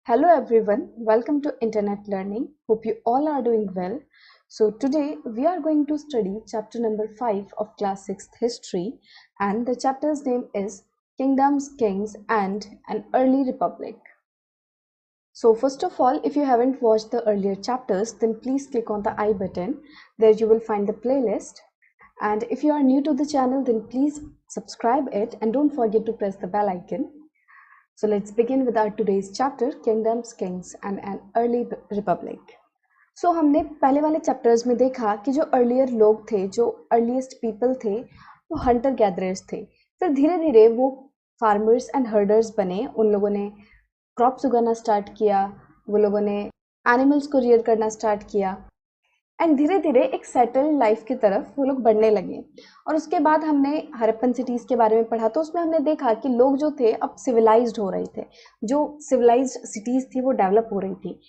Hello everyone, welcome to Internet Learning. Hope you all are doing well. So today we are going to study chapter number 5 of class 6th history, and the chapter's name is Kingdoms, Kings and an Early Republic. So first of all, if you haven't watched the earlier chapters, then please click on the I button. There you will find the playlist. And if you are new to the channel, then please subscribe it and don't forget to press the bell icon. So let's begin with our today's chapter, Kingdoms, Kings and an Early Republic. So हमने पहले वाले chapters में देखा कि जो earlier लोग थे, जो अर्लीस्ट पीपल थे, वो हंटर गैदरर्स थे। फिर धीरे धीरे वो फार्मर्स एंड हर्डर्स बने। उन लोगों ने क्रॉप्स उगाना स्टार्ट किया, वो लोगों ने एनिमल्स को रियर करना स्टार्ट किया एंड धीरे धीरे एक सेटल्ड लाइफ की तरफ वो लोग बढ़ने लगे। और उसके बाद हमने हड़प्पन सिटीज़ के बारे में पढ़ा, तो उसमें हमने देखा कि लोग जो थे अब सिविलाइज्ड हो रहे थे, जो सिविलाइज्ड सिटीज़ थी वो डेवलप हो रही थी।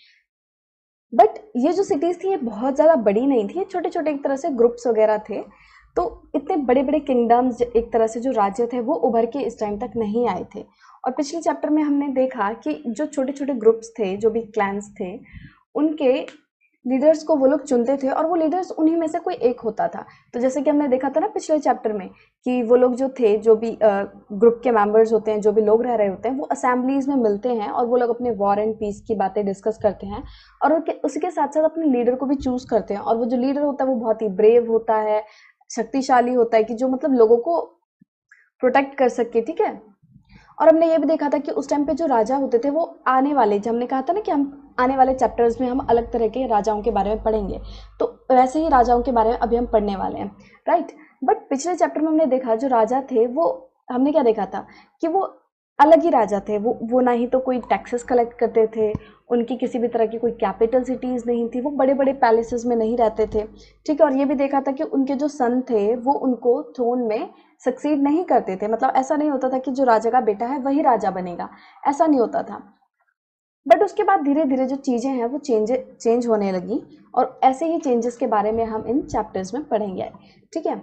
बट ये जो सिटीज़ थी ये बहुत ज़्यादा बड़ी नहीं थी, छोटे छोटे एक तरह से ग्रुप्स वगैरह थे। तो इतने बड़े बड़े किंगडम्स, एक तरह से जो राज्य थे, वो उभर के इस टाइम तक नहीं आए थे। और पिछले चैप्टर में हमने देखा कि जो छोटे छोटे ग्रुप्स थे, जो भी क्लैंस थे, उनके लीडर्स को वो लोग चुनते थे और वो लीडर्स उन्हीं में से कोई एक होता था। तो जैसे कि हमने देखा था ना पिछले चैप्टर में कि वो लोग जो थे, जो भी ग्रुप के मेंबर्स होते हैं, जो भी लोग रह रहे होते हैं, वो असेंबलीज में मिलते हैं और वो लोग अपने वॉर एंड पीस की बातें डिस्कस करते हैं और उसके साथ साथ अपने लीडर को भी चूज करते हैं। और वो जो लीडर होता है वो बहुत ही ब्रेव होता है, शक्तिशाली होता है, कि जो मतलब लोगों को प्रोटेक्ट कर सके। ठीक है। और हमने ये भी देखा था कि उस टाइम पे जो राजा होते थे वो आने वाले, जब हमने कहा था ना कि हम आने वाले चैप्टर्स में हम अलग तरह के राजाओं के बारे में पढ़ेंगे, तो वैसे ही राजाओं के बारे में अभी हम पढ़ने वाले हैं, राइट। बट पिछले चैप्टर में हमने देखा जो राजा थे वो, हमने क्या देखा था कि वो अलग ही राजा थे। वो ना ही तो कोई टैक्सेस कलेक्ट करते थे, उनकी किसी भी तरह की कोई कैपिटल सिटीज़ नहीं थी, वो बड़े बड़े पैलेसेस में नहीं रहते थे। ठीक है। और ये भी देखा था कि उनके जो सन थे वो उनको थ्रोन में सक्सीड नहीं करते थे। मतलब ऐसा नहीं होता था कि जो राजा का बेटा है वही राजा बनेगा, ऐसा नहीं होता था। बट उसके बाद धीरे धीरे जो चीज़ें हैं वो चेंज होने लगी और ऐसे ही चेंजेस के बारे में हम इन चैप्टर्स में पढ़ेंगे। ठीक है।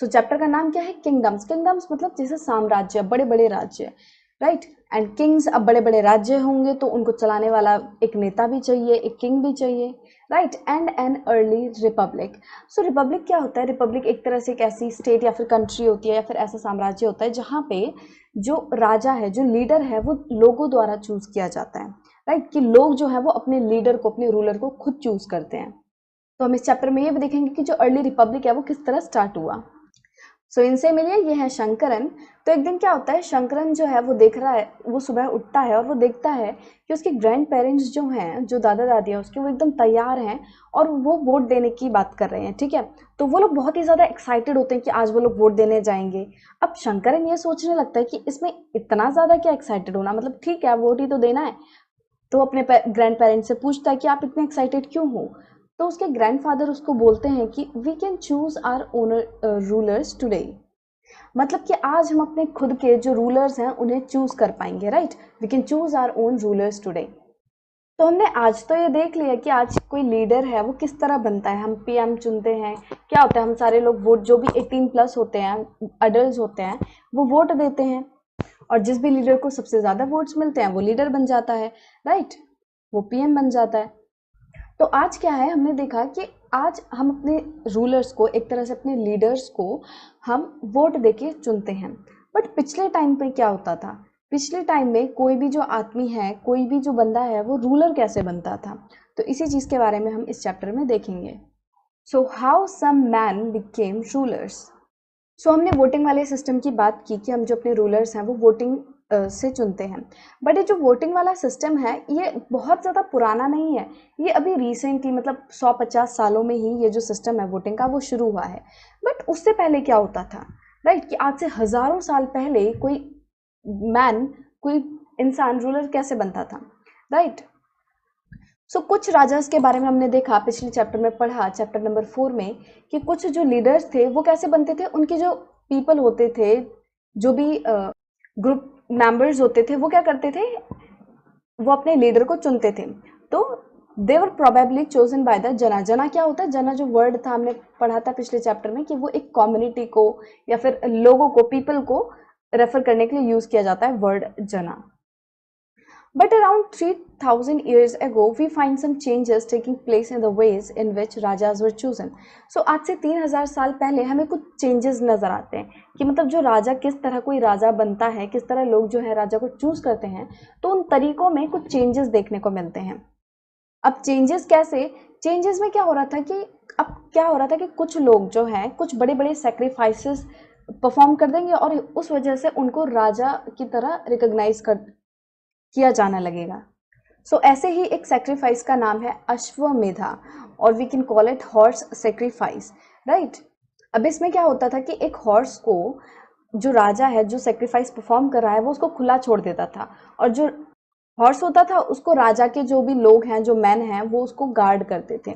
सो चैप्टर का नाम क्या है? किंगडम्स। किंगडम्स मतलब जैसे साम्राज्य, बड़े बड़े राज्य, राइट। एंड किंग्स, अब बड़े बड़े राज्य होंगे तो उनको चलाने वाला एक नेता भी चाहिए, एक किंग भी चाहिए, right. And an early Republic. So Republic क्या होता है? रिपब्लिक एक तरह से एक ऐसी स्टेट या फिर कंट्री होती है या फिर ऐसा साम्राज्य होता है जहाँ पे जो राजा है, जो लीडर है, वो लोगों द्वारा चूज किया जाता है, राइट। कि लोग जो है वो अपने लीडर को, अपने रूलर को खुद चूज करते हैं। तो हम इस चैप्टर में ये भी देखेंगे कि जो अर्ली रिपब्लिक है वो किस तरह स्टार्ट हुआ। सो इनसे मिलिए, ये है शंकरन। तो एक दिन क्या होता है, शंकरन जो है वो देख रहा है, वो सुबह उठता है और वो देखता है कि उसके ग्रैंड पेरेंट्स जो हैं, जो दादा दादी हैं उसके, वो एकदम तैयार हैं और वो वोट देने की बात कर रहे हैं। ठीक है। तो वो लोग बहुत ही ज़्यादा एक्साइटेड होते हैं कि आज वो लोग वोट देने जाएंगे। अब शंकरन ये सोचने लगता है कि इसमें इतना ज़्यादा क्या एक्साइटेड होना, मतलब ठीक है वोट ही तो देना है। तो अपने ग्रैंड पेरेंट्स से पूछता है कि आप इतने एक्साइटेड क्यों हो। तो उसके ग्रैंडफादर उसको बोलते हैं कि we can choose our owner rulers today. मतलब कि आज हम अपने खुद के जो रूलर्स हैं उन्हें चूज कर पाएंगे, right. We can choose our own rulers today. तो हमने आज तो ये देख लिया कि आज कोई लीडर है वो किस तरह बनता है। हम पीएम चुनते हैं, क्या होता है, हम सारे लोग वोट, जो भी 18 प्लस होते हैं, अडल्ट होते हैं, वो वोट देते हैं और जिस भी लीडर को सबसे ज़्यादा वोट्स मिलते हैं वो लीडर बन जाता है, राइट। वो पीएम बन जाता है। तो आज क्या है, हमने देखा कि आज हम अपने रूलर्स को, एक तरह से अपने लीडर्स को हम वोट देके चुनते हैं। बट पिछले टाइम पे क्या होता था? पिछले टाइम में कोई भी जो आदमी है, कोई भी जो बंदा है, वो रूलर कैसे बनता था? तो इसी चीज़ के बारे में हम इस चैप्टर में देखेंगे। So how some man became rulers. So हमने वोटिंग वाले सिस्टम की बात की कि हम जो अपने रूलर्स हैं वो वोटिंग से चुनते हैं। बट ये जो वोटिंग वाला सिस्टम है ये बहुत ज़्यादा पुराना नहीं है, ये अभी रिसेंटली, मतलब 150 सालों में ही ये जो सिस्टम है वोटिंग का वो शुरू हुआ है। बट उससे पहले क्या होता था, राइट, कि आज से हज़ारों साल पहले कोई मैन, कोई इंसान रूलर कैसे बनता था, राइट। सो कुछ राजास के बारे में हमने देखा, पिछले चैप्टर में पढ़ा, चैप्टर नंबर 4 में, कि कुछ जो लीडर्स थे वो कैसे बनते थे। उनके जो पीपल होते थे, जो भी ग्रुप मेंबर्स होते थे, वो क्या करते थे, वो अपने लीडर को चुनते थे। तो दे वर प्रोबेबली चोजन बाय द जना। जना क्या होता है? जना जो वर्ड था, हमने पढ़ा था पिछले चैप्टर में, कि वो एक कम्युनिटी को या फिर लोगों को, पीपल को रेफर करने के लिए यूज किया जाता है वर्ड जना। But around 3000 years ago, we find some changes taking place in the ways in which rajas were chosen. So आज से 3000 साल पहले हमें कुछ चेंजेस नजर आते हैं कि मतलब जो राजा, किस तरह कोई राजा बनता है, किस तरह लोग जो है राजा को चूज करते हैं, तो उन तरीकों में कुछ चेंजेस देखने को मिलते हैं। अब चेंजेस कैसे, चेंजेस में क्या हो रहा था कि अब क्या हो रहा था कि कुछ लोग जो हैं कुछ बड़े बड़े सेक्रीफाइसेस परफॉर्म कर देंगे और उस वजह से उनको राजा की तरह रिकॉग्नाइज कर किया जाना लगेगा। सो ऐसे ही एक सेक्रीफाइस का नाम है अश्वमेधा, और we can call it horse sacrifice, right. अब इसमें क्या होता था कि एक हॉर्स को जो राजा है, जो सेक्रीफाइस परफॉर्म कर रहा है, वो उसको खुला छोड़ देता था, और जो हॉर्स होता था उसको राजा के जो भी लोग हैं, जो मैन हैं, वो उसको गार्ड करते थे।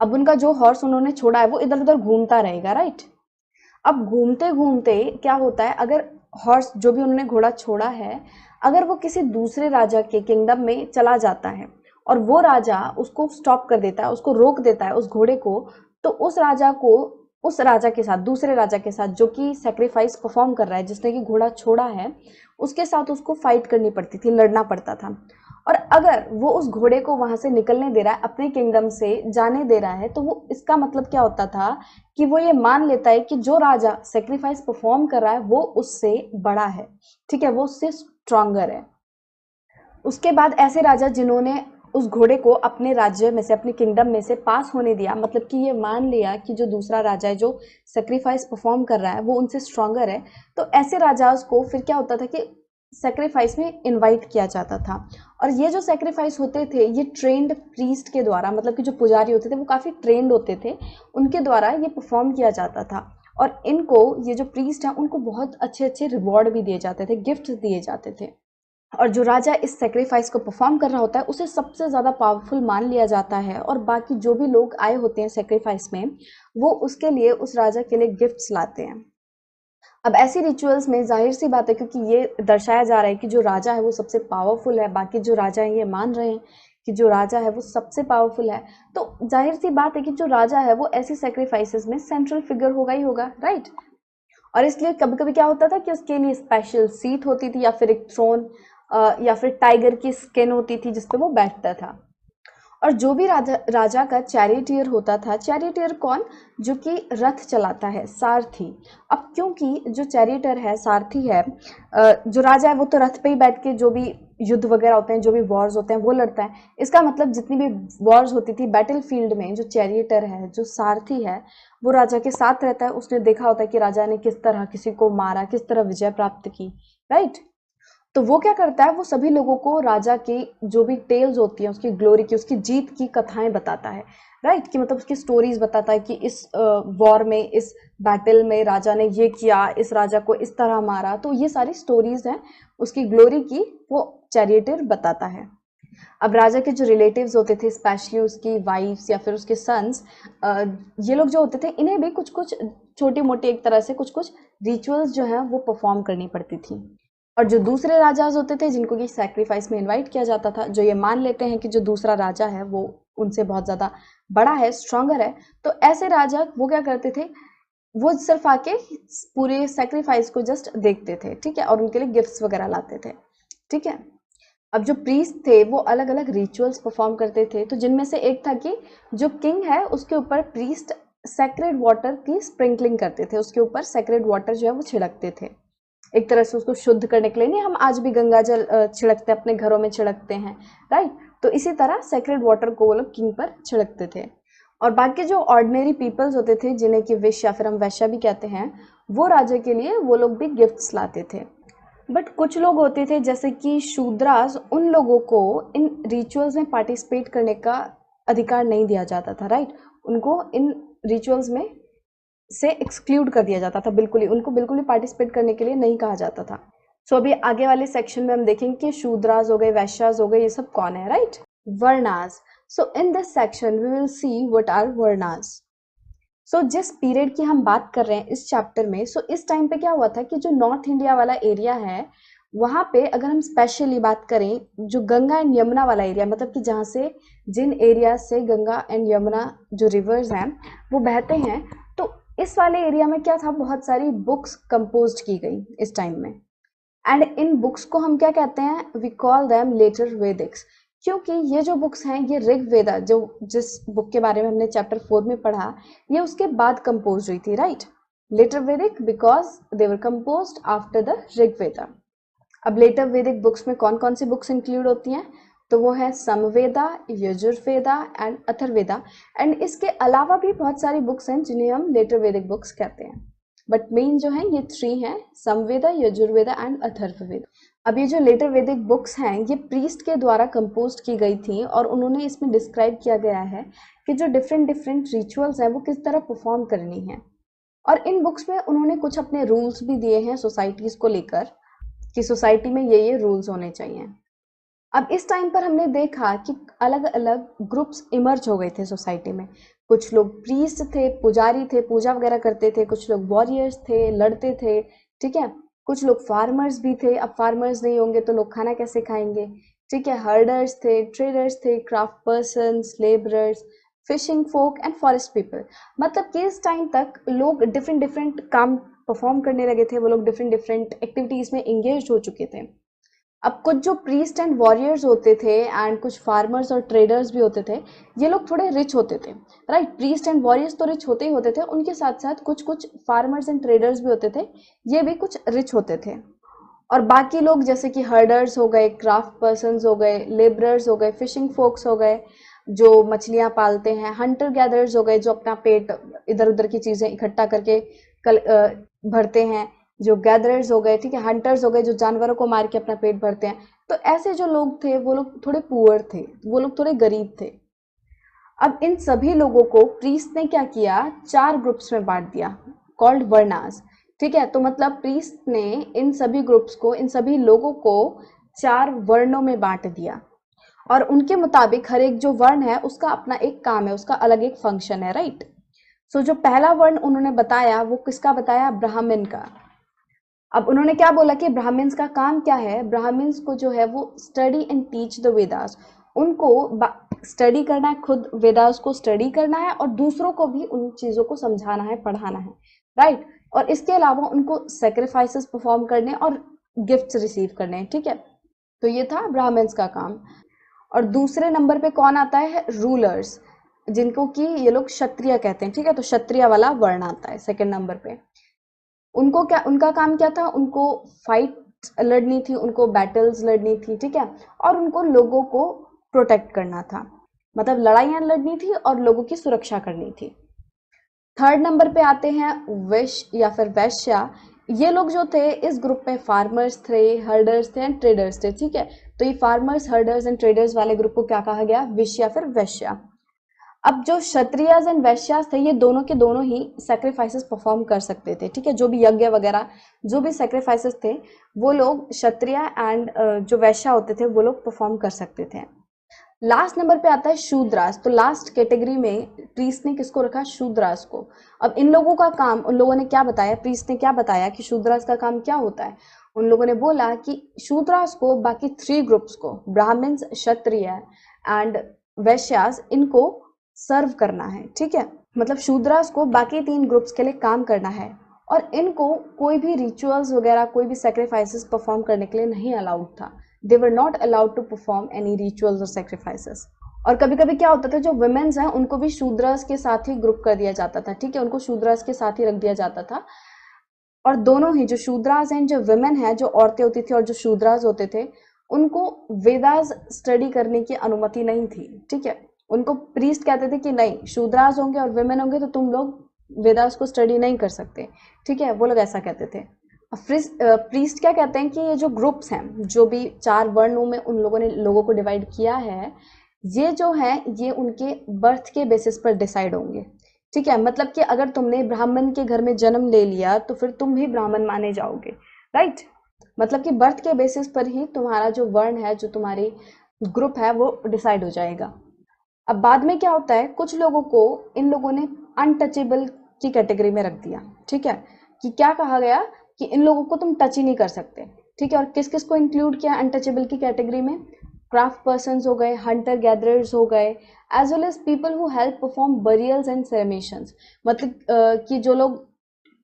अब उनका जो हॉर्स उन्होंने छोड़ा है वो इधर उधर घूमता रहेगा, राइट। अब घूमते घूमते क्या होता है, अगर हॉर्स जो भी उन्होंने घोड़ा छोड़ा है, अगर वो किसी दूसरे राजा के किंगडम में चला जाता है और वो राजा उसको स्टॉप कर देता है, उसको रोक देता है उस घोड़े को, तो उस राजा को उस राजा के साथ, दूसरे राजा के साथ जो कि सेक्रीफाइस परफॉर्म कर रहा है, जिसने कि घोड़ा छोड़ा है, उसके साथ उसको फाइट करनी पड़ती थी, लड़ना पड़ता था। और अगर वो उस घोड़े को वहां से निकलने दे रहा है, अपने किंगडम से जाने दे रहा है, तो वो इसका मतलब क्या होता था कि वो ये मान लेता है कि जो राजा सेक्रीफाइस परफॉर्म कर रहा है वो उससे बड़ा है, ठीक है, वो उससे स्ट्रांगर है। उसके बाद ऐसे राजा जिन्होंने उस घोड़े को अपने राज्य में से, अपने किंगडम में से पास होने दिया, मतलब कि ये मान लिया कि जो दूसरा राजा है जो सेक्रीफाइस परफॉर्म कर रहा है वो उनसे स्ट्रांगर है, तो ऐसे राजाओं को फिर क्या होता था कि सेक्रीफाइस में इनवाइट किया जाता था। और ये जो सेक्रीफाइस होते थे ये ट्रेंड प्रीस्ट के द्वारा, मतलब कि जो पुजारी होते थे वो काफ़ी ट्रेंड होते थे, उनके द्वारा ये परफॉर्म किया जाता था। और इनको, ये जो प्रीस्ट हैं, उनको बहुत अच्छे अच्छे रिवॉर्ड भी दिए जाते थे, गिफ्ट दिए जाते थे। और जो राजा इस सेक्रीफाइस को परफॉर्म कर रहा होता है उसे सबसे ज़्यादा पावरफुल मान लिया जाता है, और बाकी जो भी लोग आए होते हैं सेक्रीफाइस में, वो उसके लिए, उस राजा के लिए गिफ्ट्स लाते हैं। अब ऐसी रिचुअल्स में जाहिर सी बात है, क्योंकि ये दर्शाया जा रहा है कि जो राजा है वो सबसे पावरफुल है, बाकी जो राजा है ये मान रहे हैं कि जो राजा है वो सबसे पावरफुल है, तो जाहिर सी बात है कि जो राजा है वो ऐसी सेक्रीफाइसेस में सेंट्रल फिगर होगा ही होगा, राइट। और इसलिए कभी कभी क्या होता था कि उसके लिए स्पेशल सीट होती थी, या फिर एक थ्रोन, या फिर टाइगर की स्किन होती थी जिसपे वो बैठता था। और जो भी राजा का चैरिटियर होता था, चैरिटियर कौन, जो कि रथ चलाता है, सारथी। अब क्योंकि जो चैरिटियर है, सारथी है, जो राजा है वो तो रथ पे ही बैठ के जो भी युद्ध वगैरह होते हैं, जो भी वॉर्स होते हैं वो लड़ता है। इसका मतलब जितनी भी वॉर्स होती थी बैटल फील्ड में, जो चैरिटियर है, जो सारथी है, वो राजा के साथ रहता है। उसने देखा होता है कि राजा ने किस तरह किसी को मारा, किस तरह विजय प्राप्त की, राइट। तो वो क्या करता है, वो सभी लोगों को राजा की जो भी टेल्स होती हैं, उसकी ग्लोरी की, उसकी जीत की कथाएं बताता है, राइट, कि मतलब उसकी स्टोरीज बताता है कि इस वॉर में, इस बैटल में राजा ने ये किया, इस राजा को इस तरह मारा, तो ये सारी स्टोरीज हैं उसकी ग्लोरी की, वो चैरिटियर बताता है। अब राजा के जो रिलेटिव्स होते थे, स्पेशली उसकी वाइफ्स या फिर उसके सन्स, ये लोग जो होते थे, इन्हें भी कुछ कुछ छोटी मोटी, एक तरह से कुछ कुछ रिचुअल्स जो हैं वो परफॉर्म करनी पड़ती थी। और जो दूसरे राजाज होते थे जिनको कि सैक्रिफाइस में इनवाइट किया जाता था, जो ये मान लेते हैं कि जो दूसरा राजा है वो उनसे बहुत ज़्यादा बड़ा है, स्ट्रांगर है, तो ऐसे राजा वो क्या करते थे, वो सिर्फ आके पूरे सैक्रिफाइस को जस्ट देखते थे, ठीक है, और उनके लिए गिफ्ट्स वगैरह लाते थे, ठीक है। अब जो प्रीस्ट थे वो अलग अलग रिचुअल्स परफॉर्म करते थे, तो जिनमें से एक था कि जो किंग है उसके ऊपर प्रीस्ट सेक्रेड वाटर की स्प्रिंकलिंग करते थे, उसके ऊपर सेक्रेड वाटर जो है वो छिड़कते थे, एक तरह से उसको शुद्ध करने के लिए। नहीं, हम आज भी गंगा जल छिड़कते हैं, अपने घरों में छिड़कते हैं, राइट, तो इसी तरह सेक्रेड वाटर को वो लोग किंग पर छिड़कते थे। और बाकी जो ऑर्डिनरी पीपल्स होते थे, जिन्हें कि विश या फिर हम वैश्या भी कहते हैं, वो राजा के लिए वो लोग भी गिफ्ट्स लाते थे। बट कुछ लोग होते थे जैसे कि शूद्रास, उन लोगों को इन रिचुअल्स में पार्टिसिपेट करने का अधिकार नहीं दिया जाता था, राइट, उनको इन रिचुअल्स में से एक्सक्लूड कर दिया जाता था, बिल्कुल ही उनको बिल्कुल ही पार्टिसिपेट करने के लिए नहीं कहा जाता था। सो अभी आगे वाले सेक्शन में हम देखेंगे कि शूद्रास हो गए, वैश्यास हो गए, ये सब कौन है, right. Varnas. So in this section we will see what are varnas. So जिस पीरियड की हम बात कर रहे हैं इस चैप्टर में, सो इस टाइम पे क्या हुआ था कि जो नॉर्थ इंडिया वाला एरिया है, वहाँ पे अगर हम स्पेशली बात करें, जो गंगा एंड यमुना वाला एरिया, मतलब कि जहाँ से, जिन एरिया से गंगा एंड यमुना जो रिवर्स हैं वो बहते हैं, तो इस वाले एरिया में क्या था, बहुत सारी बुक्स कंपोज की गई इस टाइम में, एंड इन बुक्स को हम क्या कहते हैं, we call them later vedics, क्योंकि ये जो बुक्स हैं ये ऋग वेदा, जो जिस बुक के बारे में हमने चैप्टर 4 में पढ़ा, ये उसके बाद कंपोज हुई थी, right. Later Vedic because they were composed after the Rig Veda. अब लेटर वेदिक बुक्स में कौन कौन सी बुक्स इंक्लूड होती हैं, तो वो है समवेदा, यजुर्वेदा एंड अथर्ववेदा। एंड इसके अलावा भी बहुत सारी बुक्स हैं जिन्हें हम लेटर वेदिक बुक्स कहते हैं, बट मेन जो है ये 3 हैं, समवेदा, यजुर्वेदा एंड अथर्ववेदा। अब ये जो लेटर वैदिक बुक्स हैं ये प्रीस्ट के द्वारा कंपोज की गई थी, और उन्होंने इसमें डिस्क्राइब किया गया है कि जो डिफरेंट डिफरेंट रिचुअल्स हैं वो किस तरह परफॉर्म करनी है। और इन बुक्स में उन्होंने कुछ अपने रूल्स भी दिए हैं सोसाइटीज को लेकर, कि सोसाइटी में ये रूल्स होने चाहिए। अब इस टाइम पर हमने देखा कि अलग अलग ग्रुप्स इमर्ज हो गए थे सोसाइटी में। कुछ लोग प्रीस्ट थे, पुजारी थे, पूजा वगैरह करते थे, कुछ लोग वॉरियर्स थे, लड़ते थे, ठीक है। कुछ लोग फार्मर्स भी थे, अब फार्मर्स नहीं होंगे तो लोग खाना कैसे खाएंगे, ठीक है। हर्डर्स थे, ट्रेडर्स थे, craft persons, labourers, fishing folk and forest people. मतलब कि इस टाइम तक लोग डिफरेंट डिफरेंट काम परफॉर्म करने लगे थे, वो लोग डिफरेंट डिफरेंट एक्टिविटीज में एंगेज हो चुके थे। अब कुछ जो प्रीस्ट एंड वॉरियर्स होते थे एंड कुछ फार्मर्स और ट्रेडर्स भी होते थे, ये लोग थोड़े रिच होते थे, राइट। प्रीस्ट एंड वॉरियर्स तो रिच होते ही होते थे, उनके साथ साथ कुछ कुछ फार्मर्स एंड ट्रेडर्स भी होते थे, ये भी कुछ रिच होते थे। और बाकी लोग जैसे कि हर्डर्स हो गए, क्राफ्ट पर्सन्स हो गए, लेबरर्स हो गए, फिशिंग फोक्स हो गए जो मछलियां पालते हैं, हंटर गैदरर्स हो गए जो अपना पेट इधर उधर की चीजें इकट्ठा करके भरते हैं, जो गैदरर्स हो गए, ठीक है, हंटर्स हो गए जो जानवरों को मार के अपना पेट भरते हैं। तो ऐसे जो लोग थे वो लोग थोड़े पुअर थे, वो लोग थोड़े गरीब थे। अब इन सभी लोगों को प्रीस्ट ने क्या किया, 4 ग्रुप्स में बांट दिया, कॉल्ड वर्णास, ठीक है। तो मतलब प्रीस्ट ने इन सभी ग्रुप्स को, इन सभी लोगों को 4 वर्णों में बांट दिया, और उनके मुताबिक हर एक जो वर्ण है उसका अपना एक काम है, उसका अलग एक फंक्शन है, राइट। सो जो पहला वर्ण उन्होंने बताया वो किसका बताया, ब्राह्मण का। अब उन्होंने क्या बोला कि ब्राह्मण्स का काम क्या है, ब्राह्मण्स को जो है वो study and teach the Vedas, उनको स्टडी करना है, खुद वेदास को स्टडी करना है और दूसरों को भी उन चीजों को समझाना है, पढ़ाना है, राइट। और इसके अलावा उनको सेक्रीफाइसेस परफॉर्म करने और गिफ्ट्स रिसीव करने हैं, ठीक है। तो ये था ब्राह्मण्स का काम। और दूसरे नंबर पे कौन आता है, रूलर्स, जिनको कि ये लोग क्षत्रिय कहते हैं, ठीक है। तो क्षत्रिय वाला वर्ण आता है सेकंड नंबर पे। उनको क्या, उनका काम क्या था, उनको फाइट लड़नी थी, उनको बैटल्स लड़नी थी, ठीक है। और उनको लोगों को प्रोटेक्ट करना था, मतलब लड़ाइयां लड़नी थी और लोगों की सुरक्षा करनी थी। थर्ड नंबर पे आते हैं वैश्य या फिर वैश्या। ये लोग जो थे इस ग्रुप में फार्मर्स थे, हर्डर्स थे एंड ट्रेडर्स थे, ठीक है। तो ये फार्मर्स, हर्डर्स एंड ट्रेडर्स वाले ग्रुप को क्या कहा गया, विश्य या फिर वैश्या। अब जो क्षत्रियज एंड वैश्यास थे ये दोनों के दोनों ही सेक्रीफाइसेस परफॉर्म कर सकते थे, ठीक है। जो भी यज्ञ वगैरह जो भी सेक्रीफाइसेस थे वो लोग क्षत्रिय एंड जो वैश्या होते थे वो लोग परफॉर्म कर सकते थे। लास्ट नंबर पे आता है शूद्रास। तो लास्ट कैटेगरी में प्रीस्ट ने किसको रखा, शूद्रास को। अब इन लोगों का काम, उन लोगों ने क्या बताया, प्रीस्ट ने क्या बताया कि शूद्रास का काम क्या होता है। उन लोगों ने बोला कि शूद्रास को बाकी 3 ग्रुप्स को, ब्राह्मण्स, क्षत्रिय एंड वैश्यास, इनको सर्व करना है, ठीक है। मतलब शूद्रास को बाकी 3 ग्रुप्स के लिए काम करना है, और इनको कोई भी रिचुअल्स वगैरह, कोई भी सेक्रीफाइसेस परफॉर्म करने के लिए नहीं अलाउड था। They were not allowed to perform any rituals और सेक्रीफाइसेस। और कभी कभी क्या होता था, जो वुमेन्स हैं उनको भी शूद्रास के साथ ही ग्रुप कर दिया जाता था, ठीक है, उनको शूद्रास के साथ ही रख दिया जाता था। और दोनों ही, जो शूद्रास एंड जो वुमेन है, जो औरतें होती थी और जो शूद्रास होते थे, उनको वेदास स्टडी करने की अनुमति नहीं थी, ठीक है। उनको प्रीस्ट कहते थे कि नहीं, शूद्रास होंगे और वुमेन होंगे तो तुम लोग वेदास को स्टडी नहीं कर सकते, ठीक है, वो लोग ऐसा कहते थे। प्रीस्ट क्या कहते हैं कि ये जो ग्रुप्स हैं, जो भी 4 वर्णों में उन लोगों ने लोगों को डिवाइड किया है, ये जो है ये उनके बर्थ के बेसिस पर डिसाइड होंगे, ठीक है। मतलब कि अगर तुमने ब्राह्मण के घर में जन्म ले लिया तो फिर तुम भी ब्राह्मण माने जाओगे, राइट। मतलब कि बर्थ के बेसिस पर ही तुम्हारा जो वर्ण है, जो तुम्हारी ग्रुप है, वो डिसाइड हो जाएगा। अब बाद में क्या होता है, कुछ लोगों को इन लोगों ने अनटचेबल की कैटेगरी में रख दिया, ठीक है। कि क्या कहा गया कि इन लोगों को तुम टच ही नहीं कर सकते, ठीक है। और किस किस को इंक्लूड किया अनटचेबल की कैटेगरी में, क्राफ्ट पर्सन्स हो गए, हंटर गैदरर्स हो गए, as well as people who help perform burials and ceremonies. मतलब कि जो लोग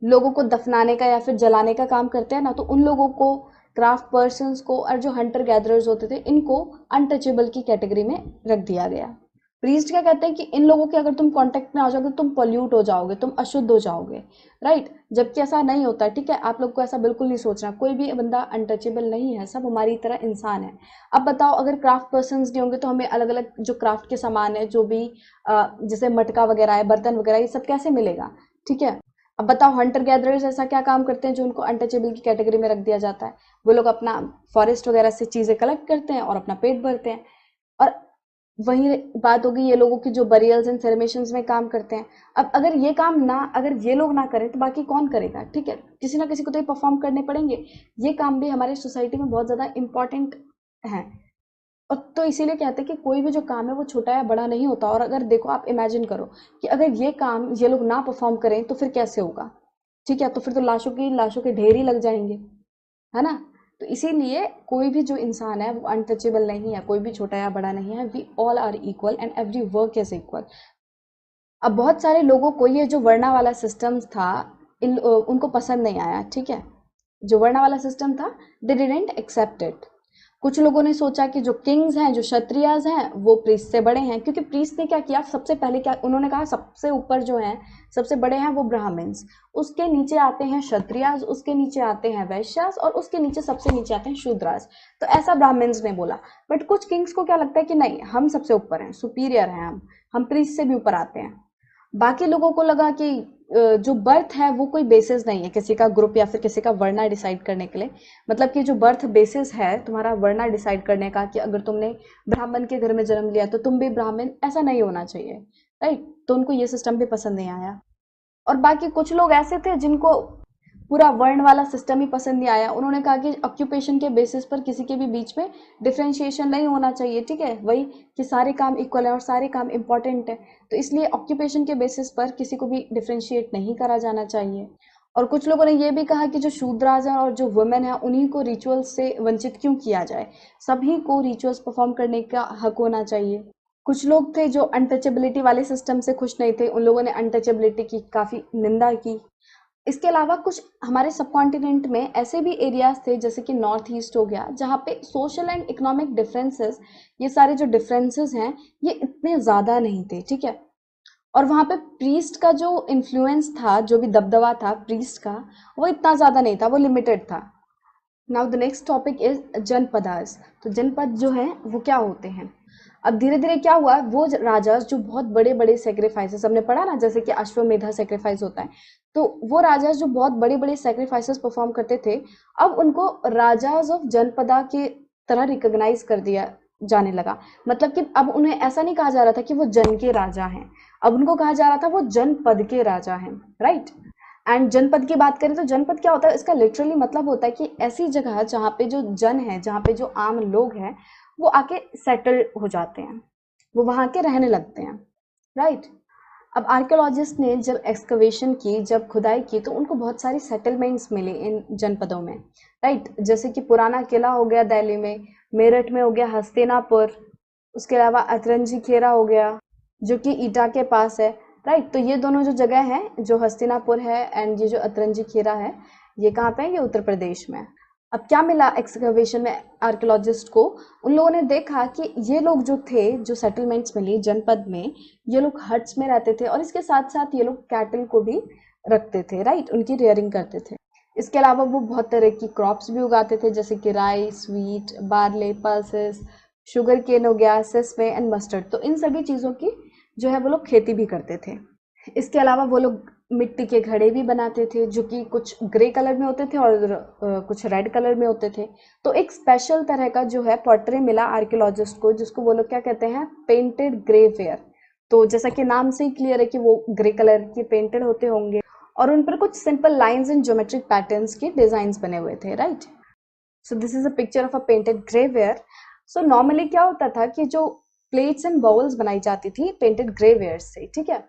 लोगों को दफनाने का या फिर जलाने का काम करते हैं ना, तो उन लोगों को क्राफ्ट पर्सन्स को और जो हंटर गैदरर्स होते थे इनको अनटचेबल की कैटेगरी में रख दिया गया। प्रीस्ट क्या कहते हैं कि इन लोगों के अगर तुम कांटेक्ट में आ जाओगे तुम पॉल्यूट हो जाओगे, तुम अशुद्ध हो जाओगे, राइट। जबकि ऐसा नहीं होता, ठीक है। आप लोग को ऐसा बिल्कुल नहीं सोचना, कोई भी बंदा अनटचेबल नहीं है, सब हमारी तरह इंसान है। अब बताओ अगर क्राफ्ट पर्सन्स नहीं होंगे तो हमें अलग अलग जो क्राफ्ट के सामान है, जो भी जैसे मटका वगैरह है, बर्तन वगैरह, ये सब कैसे मिलेगा, ठीक है। अब बताओ हंटर गैदरर्स ऐसा क्या काम करते हैं जो उनको अनटचेबल की कैटेगरी में रख दिया जाता है? वो लोग अपना फॉरेस्ट वगैरह से चीजें कलेक्ट करते हैं और अपना पेट भरते हैं। और वही बात होगी ये लोगों की जो बरियल्स एंड सेरेमनीज में काम करते हैं। अब अगर ये काम ना, अगर ये लोग ना करें तो बाकी कौन करेगा, ठीक है। किसी ना किसी को तो ये परफॉर्म करने पड़ेंगे। ये काम भी हमारे सोसाइटी में बहुत ज्यादा इंपॉर्टेंट है। और तो इसीलिए कहते हैं कि कोई भी जो काम है वो छोटा या बड़ा नहीं होता। और अगर देखो, आप इमेजिन करो कि अगर ये काम ये लोग ना परफॉर्म करें तो फिर कैसे होगा, ठीक है। तो फिर तो लाशों के ढेर ही लग जाएंगे, है ना। तो इसीलिए कोई भी जो इंसान है वो अनटचेबल नहीं है, कोई भी छोटा या बड़ा नहीं है। We all are equal and every work is equal. अब बहुत सारे लोगों को ये जो वर्णा वाला सिस्टम था उनको पसंद नहीं आया, ठीक है। जो वर्णा वाला सिस्टम था, दे डिडंट एक्सेप्ट इट। कुछ लोगों ने सोचा कि जो किंग्स हैं, जो क्षत्रियाज हैं, वो प्रीस्ट से बड़े हैं, क्योंकि प्रीस्ट ने क्या किया, सबसे पहले क्या उन्होंने कहा, सबसे ऊपर जो है, सबसे बड़े हैं वो ब्राह्मण्स, उसके नीचे आते हैं क्षत्रियाज, उसके नीचे आते हैं वैश्यास, और उसके नीचे सबसे नीचे आते हैं शूद्रास। तो ऐसा ब्राह्मण्स ने बोला। बट कुछ किंग्स को क्या लगता है कि नहीं, हम सबसे ऊपर हैं, सुपीरियर हैं, हम प्रीस्ट से भी ऊपर आते हैं। बाकी लोगों को लगा कि जो बर्थ है वो कोई बेसिस नहीं है किसी का ग्रुप या फिर किसी का वर्णा डिसाइड करने के लिए। मतलब कि जो बर्थ बेसिस है तुम्हारा वर्णा डिसाइड करने का, कि अगर तुमने ब्राह्मण के घर में जन्म लिया तो तुम भी ब्राह्मण, ऐसा नहीं होना चाहिए, राइट। तो उनको ये सिस्टम भी पसंद नहीं आया। और बाकी कुछ लोग ऐसे थे जिनको पूरा वर्ण वाला सिस्टम ही पसंद नहीं आया। उन्होंने कहा कि ऑक्यूपेशन के बेसिस पर किसी के भी बीच में डिफरेंशिएशन नहीं होना चाहिए, ठीक है। वही कि सारे काम इक्वल है और सारे काम इंपॉर्टेंट है, तो इसलिए ऑक्यूपेशन के बेसिस पर किसी को भी डिफरेंशिएट नहीं करा जाना चाहिए। और कुछ लोगों ने यह भी कहा कि जो शूद्राज हैं और जो वुमेन है उन्हीं को रिचुअल्स से वंचित क्यों किया जाए, सभी को रिचुअल्स परफॉर्म करने का हक होना चाहिए। कुछ लोग थे जो अनटचेबिलिटी वाले सिस्टम से खुश नहीं थे, उन लोगों ने अनटचेबिलिटी की काफी निंदा की। इसके अलावा कुछ हमारे सब कॉन्टिनेंट में ऐसे भी एरियाज थे, जैसे कि नॉर्थ ईस्ट हो गया, जहाँ पे सोशल एंड इकोनॉमिक डिफरेंसेस, ये सारे जो डिफरेंसेस हैं ये इतने ज़्यादा नहीं थे, ठीक है। और वहाँ पे प्रीस्ट का जो इन्फ्लुएंस था, जो भी दबदबा था प्रीस्ट का, वो इतना ज़्यादा नहीं था, वो लिमिटेड था। Now the next topic is janapadas. तो जनपद जो है वो क्या होते हैं? अब धीरे धीरे क्या हुआ, वो राजा जो बहुत बड़े बड़े सेक्रीफाइसेस, हमने पढ़ा ना, जैसे कि अश्वमेधा सेक्रीफाइस होता है, तो वो राजा जो बहुत बड़े बड़े सेक्रीफाइसेस परफॉर्म करते थे, अब उनको राजाज ऑफ जनपदा के तरह रिकॉग्नाइज कर दिया जाने लगा। मतलब कि अब उन्हें ऐसा नहीं कहा जा रहा था कि वो जन के राजा हैं, अब उनको कहा जा रहा था वो जनपद के राजा हैं, राइट। एंड जनपद की बात करें तो जनपद क्या होता है, इसका लिटरली मतलब होता है कि ऐसी जगह जहाँ पे जो जन है, जहाँ पे जो आम लोग हैं वो आके सेटल हो जाते हैं, वो वहाँ के रहने लगते हैं, राइट। अब आर्कियोलॉजिस्ट ने जब एक्सकवेशन की, जब खुदाई की, तो उनको बहुत सारी सेटलमेंट्स मिली इन जनपदों में, राइट। जैसे कि पुराना किला हो गया दिल्ली में, मेरठ में हो गया हस्तिनापुर, उसके अलावा अतरंजी खेरा हो गया जो कि ईटा के पास है, राइट। तो ये दोनों जो जगह हैं, जो हस्तिनापुर है एंड ये जो अतरंजी खेरा है, ये कहाँ पे है, ये उत्तर प्रदेश में। अब क्या मिला एक्सकवेशन में आर्कियोलॉजिस्ट को, उन लोगों ने देखा कि ये लोग जो थे, जो सेटलमेंट्स मिली जनपद में, ये लोग हट्स में रहते थे और इसके साथ साथ ये लोग कैटल को भी रखते थे, राइट, उनकी रेयरिंग करते थे। इसके अलावा वो बहुत तरह की क्रॉप्स भी उगाते थे, जैसे कि rice, wheat, barley, pulses, sugar cane हो गया, सेसमे एंड मस्टर्ड। तो इन सभी चीज़ों की जो है वो लोग खेती भी करते थे। इसके अलावा वो लोग मिट्टी के घड़े भी बनाते थे, जो कि कुछ ग्रे कलर में होते थे और कुछ रेड कलर में होते थे। तो एक स्पेशल तरह का जो है पॉटरी मिला आर्कियोलॉजिस्ट को, जिसको वो लोग क्या कहते हैं, पेंटेड ग्रे वेयर। तो जैसा कि नाम से ही क्लियर है कि वो ग्रे कलर के पेंटेड होते होंगे और उन पर कुछ simple lines and geometric patterns के डिजाइन बने हुए थे, right. So this is a picture of a painted grey ware. So normally क्या होता था कि जो प्लेट्स एंड बाउल्स बनाई जाती थी पेंटेड ग्रे वेयर से, ठीक है,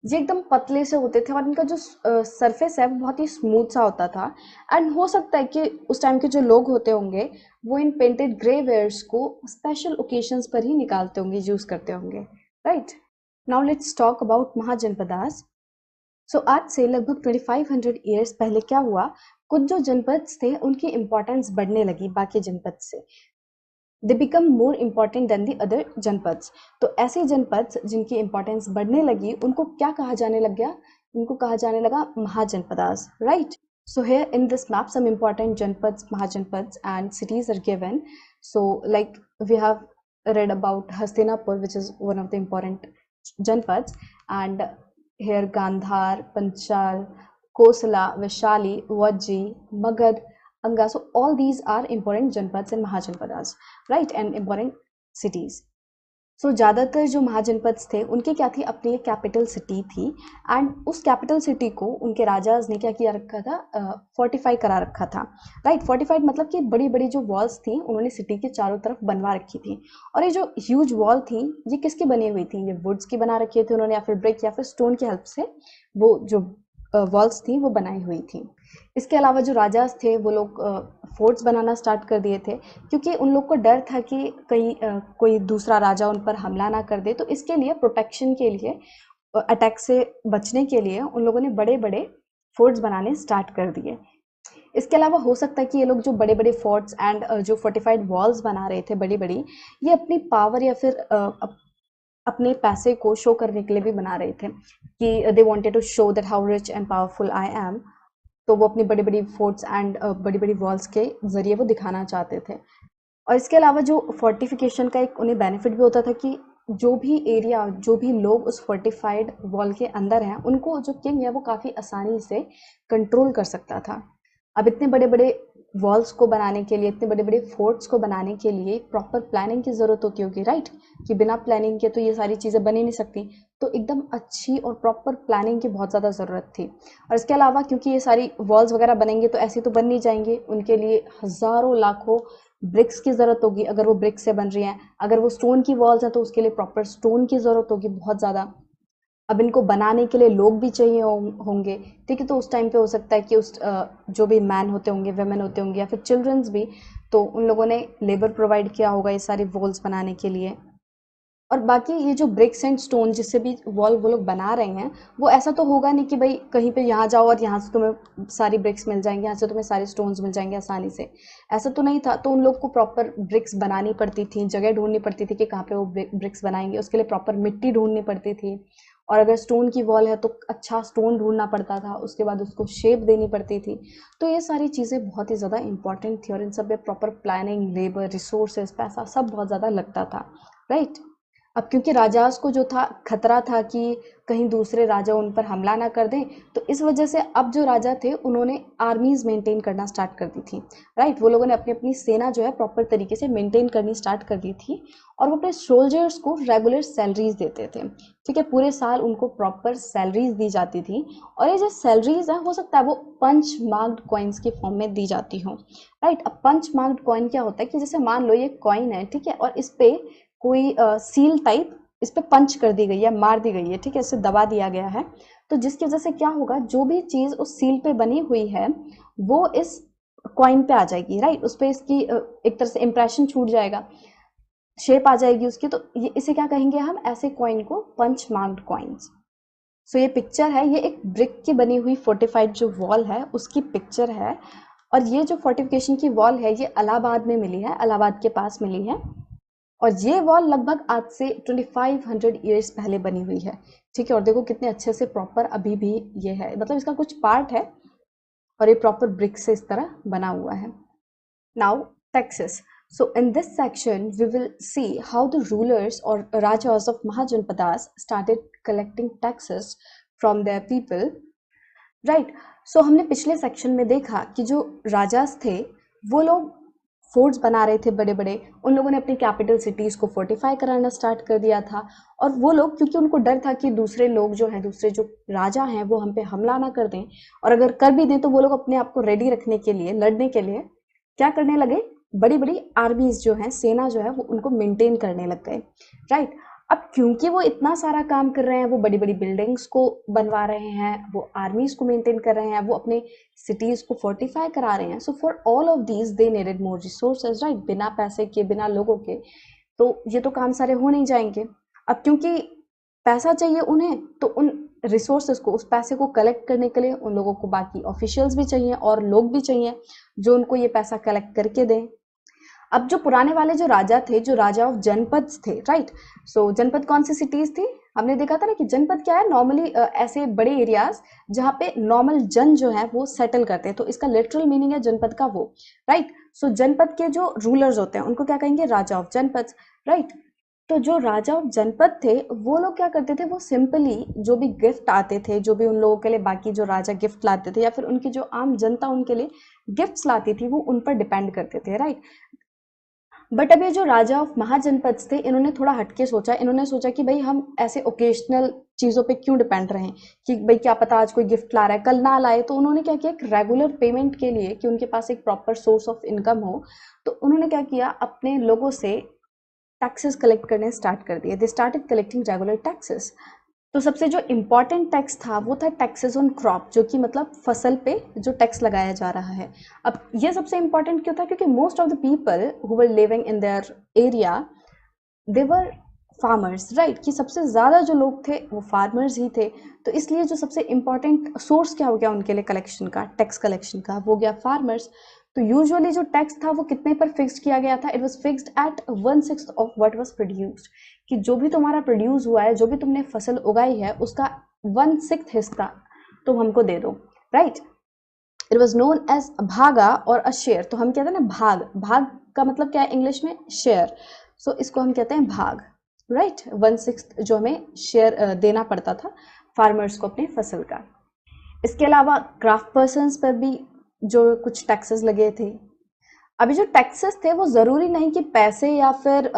ये एकदम पतले से होते थे और इनका जो सरफेस है वो बहुत ही स्मूथ सा होता था। एंड हो सकता है कि उस टाइम के जो लोग होते होंगे वो इन पेंटेड ग्रे वेयर्स को स्पेशल ओकेजन्स पर ही निकालते होंगे, यूज करते होंगे, right. Now let's talk about mahajanapadas. So आज से लगभग 2500 ईयर्स पहले क्या हुआ, कुछ जो जनपद थे उनकी इंपॉर्टेंस बढ़ने लगी बाकी जनपद से, they become more important than the other janapadas. तो ऐसे जनपद जिनकी इंपॉर्टेंस बढ़ने लगी उनको क्या कहा जाने लग गया, उनको कहा जाने लगा mahajanapadas, right. So here in this map some important janpads, mahajanpads and cities are given. So like we have read about Hastinapur, which is one of the important janpads, and here Gandhar, Panchal, Kosala, Vaishali, Vajji, Magad, Anga. So all these are important janpads and mahajanpadas, right, and important cities. सो ज़्यादातर जो महाजनपद थे उनकी क्या थी, अपनी एक capital city थी, and उस कैपिटल सिटी को उनके राजाज ने क्या किया रखा था, फोर्टिफाई करा रखा था, राइट। फोर्टिफाइड मतलब कि बड़ी बड़ी जो वॉल्स थी उन्होंने सिटी के चारों तरफ बनवा रखी थी। और ये जो ह्यूज वॉल थी ये किसकी बनी हुई थी, ये वुड्स की बना रखी थी उन्होंने, या फिर ब्रिक या फिर स्टोन की हेल्प से वो जो वॉल्स थी वो बनाई हुई थी। इसके अलावा जो राजाज थे वो लोग फोर्ट्स बनाना स्टार्ट कर दिए थे, क्योंकि उन लोग को डर था कि कहीं कोई दूसरा राजा उन पर हमला ना कर दे। तो इसके लिए प्रोटेक्शन के लिए, अटैक से बचने के लिए उन लोगों ने बड़े बड़े फोर्ट्स बनाने स्टार्ट कर दिए। इसके अलावा हो सकता है कि ये लोग जो बड़े बड़े फोर्ट्स एंड जो फोर्टिफाइड वॉल्स बना रहे थे बड़ी बड़ी, ये अपनी पावर या फिर अपने पैसे को शो करने के लिए भी बना रहे थे, कि they wanted to show that how rich and powerful I am. तो वो अपनी बड़ी बड़ी फोर्ट्स एंड बड़ी बड़ी वॉल्स के जरिए वो दिखाना चाहते थे। और इसके अलावा जो फोर्टिफिकेशन का एक उन्हें बेनिफिट भी होता था कि जो भी एरिया, जो भी लोग उस फोर्टिफाइड वॉल के अंदर हैं, उनको जो किंग है वो काफ़ी आसानी से कंट्रोल कर सकता था। अब इतने बड़े बड़े वॉल्स को बनाने के लिए, इतने बड़े बड़े फोर्ट्स को बनाने के लिए प्रॉपर प्लानिंग की ज़रूरत होती होगी, राइट, कि बिना प्लानिंग के तो ये सारी चीज़ें बन ही नहीं सकती। तो एकदम अच्छी और प्रॉपर प्लानिंग की बहुत ज़्यादा ज़रूरत थी। और इसके अलावा क्योंकि ये सारी वॉल्स वगैरह बनेंगे तो ऐसे तो बन नहीं जाएंगे, उनके लिए हज़ारों लाखों ब्रिक्स की ज़रूरत होगी, अगर वो ब्रिक्स से बन रही हैं। अगर वो स्टोन की वॉल्स हैं तो उसके लिए प्रॉपर स्टोन की ज़रूरत होगी बहुत ज़्यादा। अब इनको बनाने के लिए लोग भी चाहिए होंगे, ठीक है। तो उस टाइम पे हो सकता है कि उस जो भी मैन होते होंगे, वेमेन होते होंगे या फिर चिल्ड्रंस भी, तो उन लोगों ने लेबर प्रोवाइड किया होगा ये सारी वॉल्स बनाने के लिए। और बाकी ये जो ब्रिक्स एंड स्टोन जिससे भी वॉल वो लोग बना रहे हैं, वो ऐसा तो होगा नहीं कि भाई कहीं पे यहाँ जाओ और यहाँ से तुम्हें सारी ब्रिक्स मिल जाएंगे, यहाँ से तुम्हें सारे स्टोन्स मिल जाएंगे आसानी से, ऐसा तो नहीं था। तो उन लोग को प्रॉपर ब्रिक्स बनानी पड़ती थी, जगह ढूंढनी पड़ती थी कि कहाँ पे वो ब्रिक्स बनाएंगे, उसके लिए प्रॉपर मिट्टी ढूंढनी पड़ती थी। और अगर स्टोन की वॉल है तो अच्छा स्टोन ढूंढना पड़ता था, उसके बाद उसको शेप देनी पड़ती थी। तो ये सारी चीज़ें बहुत ही ज़्यादा इंपॉर्टेंट थी, और इन सब में प्रॉपर प्लानिंग, लेबर, रिसोर्सेज, पैसा सब बहुत ज़्यादा लगता था, राइट। अब क्योंकि राजास को जो था खतरा था कि कहीं दूसरे राजा उन पर हमला ना कर दें, तो इस वजह से अब जो राजा थे उन्होंने आर्मीज मेंटेन करना स्टार्ट कर दी थी, राइट। वो लोगों ने अपनी अपनी सेना जो है प्रॉपर तरीके से मेंटेन करनी स्टार्ट कर दी थी, और वो अपने सोल्जर्स को रेगुलर सैलरीज देते थे, ठीक है। पूरे साल उनको प्रॉपर सैलरीज दी जाती थी, और ये जो सैलरीज है हो सकता है वो पंच मार्क्ड कॉइन्स की फॉर्म में दी जाती हो, राइट। अब पंच मार्क्ड कॉइन क्या होता है कि जैसे मान लो ये कॉइन है, ठीक है, और इस पे कोई सील टाइप इस पे पंच कर दी गई है, मार दी गई है, ठीक है, इसे दबा दिया गया है। तो जिसकी वजह से क्या होगा, जो भी चीज उस सील पे बनी हुई है वो इस कॉइन पे आ जाएगी, राइट। उस पे इसकी एक तरह से इंप्रेशन छूट जाएगा, शेप आ जाएगी उसकी। तो ये इसे क्या कहेंगे हम, ऐसे कॉइन को पंच मार्क्ड कॉइन्स। सो ये पिक्चर है, ये एक ब्रिक की बनी हुई फोर्टिफाइड जो वॉल है उसकी पिक्चर है। और ये जो फोर्टिफिकेशन की वॉल है ये इलाहाबाद में मिली है, इलाहाबाद के पास मिली है। और ये वॉल लगभग आज से 2500 ईयर्स पहले बनी हुई है, ठीक है। और देखो कितने अच्छे से प्रॉपर अभी भी ये है, मतलब इसका कुछ पार्ट है और ये प्रॉपर ब्रिक से इस तरह बना हुआ है। Now taxes. So in this section we will see how the rulers or rajas of Mahajanpadas started collecting taxes from their people, right? So हमने पिछले सेक्शन में देखा कि जो राजास थे वो लोग फोर्ट्स बना रहे थे बड़े बड़े, उन लोगों ने अपनी कैपिटल सिटीज़ को फोर्टिफाई कराना स्टार्ट कर दिया था। और वो लोग, क्योंकि उनको डर था कि दूसरे लोग जो हैं, दूसरे जो राजा हैं वो हम पे हमला ना कर दें, और अगर कर भी दें तो वो लोग अपने आप को रेडी रखने के लिए, लड़ने के लिए क्या करने लगे, बड़ी बड़ी आर्मीज जो हैं, सेना जो है वो उनको मेंटेन करने लग गए, राइट। अब क्योंकि वो इतना सारा काम कर रहे हैं, वो बड़ी बड़ी बिल्डिंग्स को बनवा रहे हैं, वो आर्मीज को मेंटेन कर रहे हैं, वो अपने सिटीज को फोर्टिफाई करा रहे हैं। So for all of these they needed more resources, right. बिना पैसे के, बिना लोगों के तो ये तो काम सारे हो नहीं जाएंगे। अब क्योंकि पैसा चाहिए उन्हें, तो उन रिसोर्सेज को, उस पैसे को कलेक्ट करने के लिए उन लोगों को बाकी ऑफिशियल्स भी चाहिए और लोग भी चाहिए जो उनको ये पैसा कलेक्ट करके दें। अब जो पुराने वाले जो राजा थे, जो राजा ऑफ जनपद थे, राइट। सो जनपद कौन सी सिटीज थी? हमने देखा था ना कि जनपद क्या है, नॉर्मली ऐसे बड़े एरियाज जहाँ पे नॉर्मल जन जो है वो सेटल करते हैं, तो इसका लिटरल मीनिंग है जनपद का वो, राइट। सो जनपद के जो रूलर्स होते हैं उनको क्या कहेंगे? राजा ऑफ जनपद, राइट। तो जो राजा ऑफ जनपद थे वो लोग क्या करते थे, वो सिंपली जो भी गिफ्ट आते थे, जो भी उन लोगों के लिए बाकी जो राजा गिफ्ट लाते थे या फिर उनकी जो आम जनता उनके लिए गिफ्ट्स लाती थी, वो उन पर डिपेंड करते थे, राइट। बट अब ये जो राजा ऑफ महाजनपद थे, इन्होंने थोड़ा हटके सोचा। इन्होंने सोचा कि भाई हम ऐसे ओकेजनल चीज़ों पे क्यों डिपेंड रहें कि भाई क्या पता आज कोई गिफ्ट ला रहा है कल ना लाए। तो उन्होंने क्या किया, एक रेगुलर पेमेंट के लिए कि उनके पास एक प्रॉपर सोर्स ऑफ इनकम हो, तो उन्होंने क्या किया, अपने लोगों से टैक्सेस कलेक्ट करने स्टार्ट कर दिए। They started collecting regular taxes. तो सबसे जो इम्पॉर्टेंट टैक्स था वो था टैक्सेस ऑन क्रॉप, जो कि मतलब फसल पे जो टैक्स लगाया जा रहा है। अब ये सबसे इम्पॉर्टेंट क्यों था? क्योंकि most of the people who were living in their area they were farmers, right. कि सबसे ज़्यादा जो लोग थे वो फार्मर्स ही थे। तो इसलिए जो सबसे इम्पॉर्टेंट सोर्स क्या हो गया उनके लिए कलेक्शन का, टैक्स कलेक्शन का, वो गया फार्मर्स। तो यूजुअली जो टैक्स था वो कितने पर फिक्स्ड किया गया था? It was fixed at 1/6 of what was produced. कि जो भी तुम्हारा प्रोड्यूस हुआ है, जो भी तुमने फसल उगाई है, उसका 1/6 हिस्सा तुम हमको दे दो, right. It was known as bhaga और अ शेयर। तो हम कहते हैं ना भाग, भाग का मतलब क्या है इंग्लिश में? शेयर। सो इसको हम कहते हैं भाग, राइट। 1/6 जो हमें शेयर देना पड़ता था फार्मर्स को अपने फसल का। इसके अलावा क्राफ्ट पर्सन्स पर भी जो कुछ टैक्सेस लगे थे। अभी जो टैक्सेस थे वो ज़रूरी नहीं कि पैसे या फिर